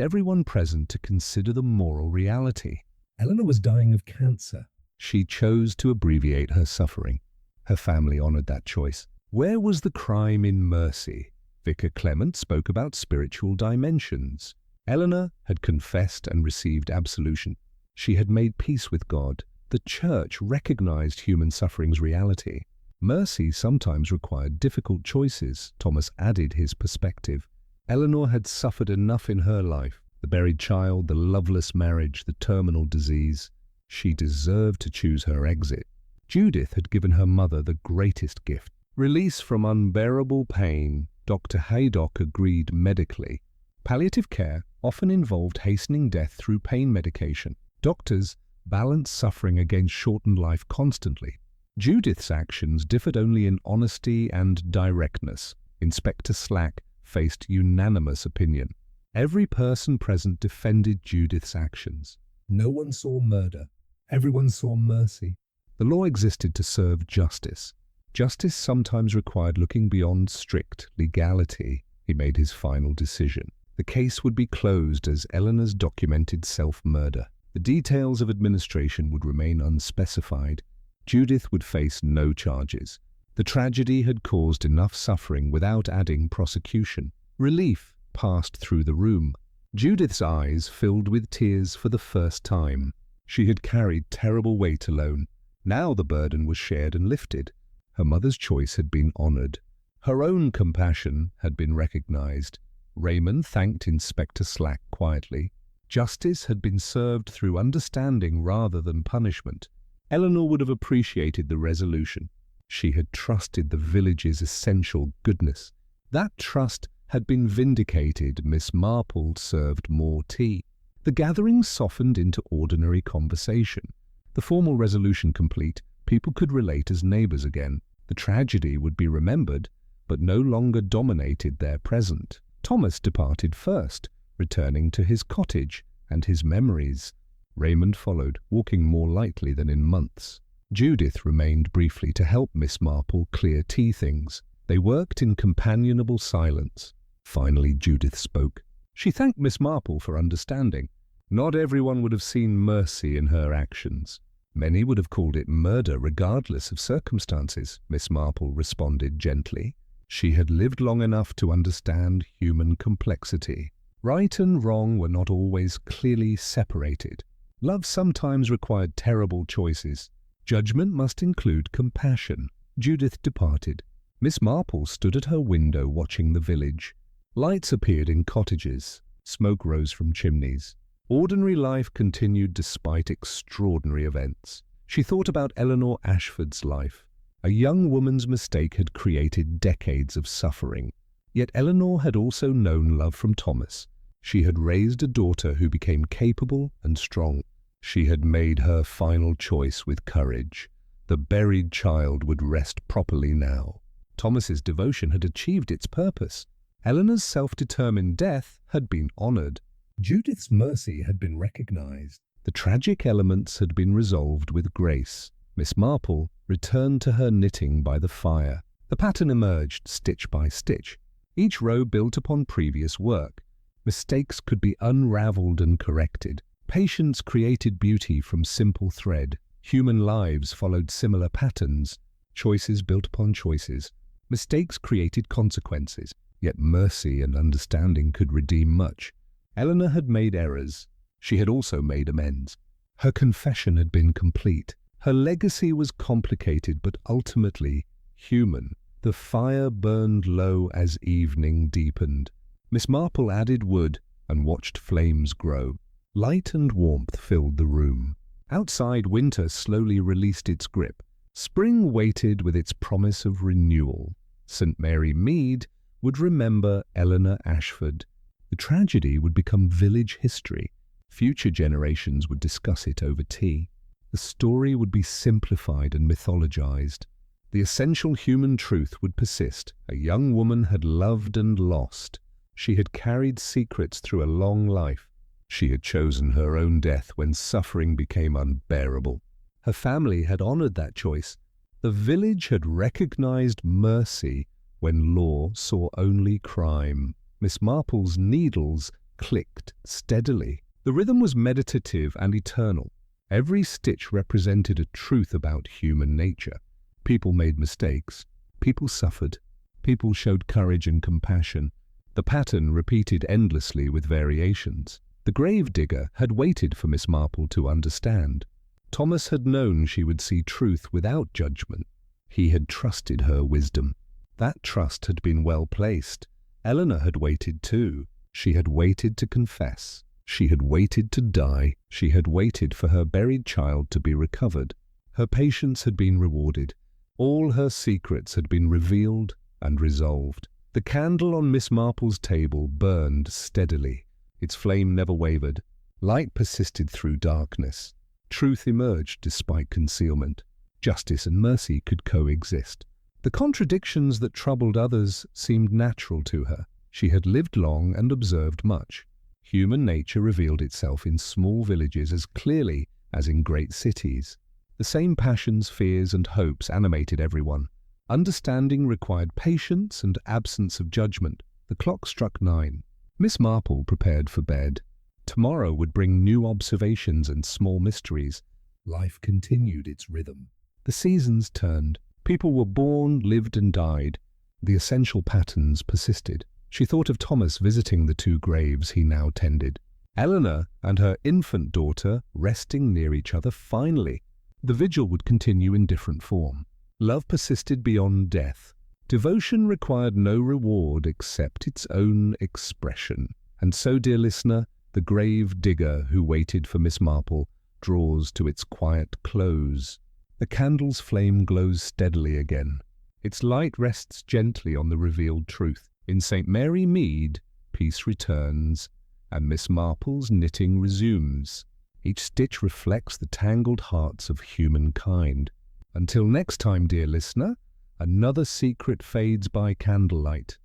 everyone present to consider the moral reality. Eleanor was dying of cancer. She chose to abbreviate her suffering. Her family honored that choice. Where was the crime in mercy? Vicar Clement spoke about spiritual dimensions. Eleanor had confessed and received absolution. She had made peace with God. The Church recognized human suffering's reality. Mercy sometimes required difficult choices. Thomas added his perspective. Eleanor had suffered enough in her life. The buried child, the loveless marriage, the terminal disease. She deserved to choose her exit. Judith had given her mother the greatest gift. Release from unbearable pain. Dr. Haydock agreed medically. Palliative care often involved hastening death through pain medication. Doctors balanced suffering against shortened life constantly. Judith's actions differed only in honesty and directness. Inspector Slack faced unanimous opinion. Every person present defended Judith's actions. No one saw murder. Everyone saw mercy. The law existed to serve justice. Justice sometimes required looking beyond strict legality. He made his final decision. The case would be closed as Eleanor's documented self-murder. The details of administration would remain unspecified. Judith would face no charges. The tragedy had caused enough suffering without adding prosecution. Relief passed through the room. Judith's eyes filled with tears for the first time. She had carried terrible weight alone. Now the burden was shared and lifted. Her mother's choice had been honored. Her own compassion had been recognized. Raymond thanked Inspector Slack quietly. Justice had been served through understanding rather than punishment. Eleanor would have appreciated the resolution. She had trusted the village's essential goodness. That trust had been vindicated. Miss Marple served more tea. The gathering softened into ordinary conversation. The formal resolution complete, people could relate as neighbors again. The tragedy would be remembered, but no longer dominated their present. Thomas departed first, returning to his cottage and his memories. Raymond followed, walking more lightly than in months. Judith remained briefly to help Miss Marple clear tea things. They worked in companionable silence. Finally, Judith spoke. She thanked Miss Marple for understanding. Not everyone would have seen mercy in her actions. Many would have called it murder regardless of circumstances, Miss Marple responded gently. She had lived long enough to understand human complexity. Right and wrong were not always clearly separated. Love sometimes required terrible choices. Judgment must include compassion. Judith departed. Miss Marple stood at her window watching the village. Lights appeared in cottages. Smoke rose from chimneys. Ordinary life continued despite extraordinary events. She thought about Eleanor Ashford's life. A young woman's mistake had created decades of suffering. Yet Eleanor had also known love from Thomas. She had raised a daughter who became capable and strong. She had made her final choice with courage. The buried child would rest properly now. Thomas's devotion had achieved its purpose. Eleanor's self-determined death had been honored. Judith's mercy had been recognized. The tragic elements had been resolved with grace. Miss Marple returned to her knitting by the fire. The pattern emerged stitch by stitch, each row built upon previous work. Mistakes could be unraveled and corrected. Patience created beauty from simple thread. Human lives followed similar patterns. Choices built upon choices. Mistakes created consequences, yet mercy and understanding could redeem much. Eleanor had made errors. She had also made amends. Her confession had been complete. Her legacy was complicated but ultimately human. The fire burned low as evening deepened. Miss Marple added wood and watched flames grow. Light and warmth filled the room. Outside, winter slowly released its grip. Spring waited with its promise of renewal. St. Mary Mead would remember Eleanor Ashford. The tragedy would become village history. Future generations would discuss it over tea. The story would be simplified and mythologized. The essential human truth would persist. A young woman had loved and lost. She had carried secrets through a long life. She had chosen her own death when suffering became unbearable. Her family had honored that choice. The village had recognized mercy when law saw only crime. Miss Marple's needles clicked steadily. The rhythm was meditative and eternal. Every stitch represented a truth about human nature. People made mistakes. People suffered. People showed courage and compassion. The pattern repeated endlessly with variations. The grave digger had waited for Miss Marple to understand. Thomas had known she would see truth without judgment. He had trusted her wisdom. That trust had been well placed. Eleanor had waited too. She had waited to confess. She had waited to die. She had waited for her buried child to be recovered. Her patience had been rewarded. All her secrets had been revealed and resolved. The candle on Miss Marple's table burned steadily. Its flame never wavered. Light persisted through darkness. Truth emerged despite concealment. Justice and mercy could coexist. The contradictions that troubled others seemed natural to her. She had lived long and observed much. Human nature revealed itself in small villages as clearly as in great cities. The same passions, fears, and hopes animated everyone. Understanding required patience and absence of judgment. The clock struck 9. Miss Marple prepared for bed. Tomorrow would bring new observations and small mysteries. Life continued its rhythm. The seasons turned. People were born, lived, and died. The essential patterns persisted. She thought of Thomas visiting the 2 graves he now tended. Eleanor and her infant daughter resting near each other finally. The vigil would continue in different form. Love persisted beyond death. Devotion required no reward except its own expression. And so, dear listener, the grave digger who waited for Miss Marple draws to its quiet close. The candle's flame glows steadily again. Its light rests gently on the revealed truth. In St. Mary Mead, peace returns, and Miss Marple's knitting resumes. Each stitch reflects the tangled hearts of humankind. Until next time, dear listener, another secret fades by candlelight.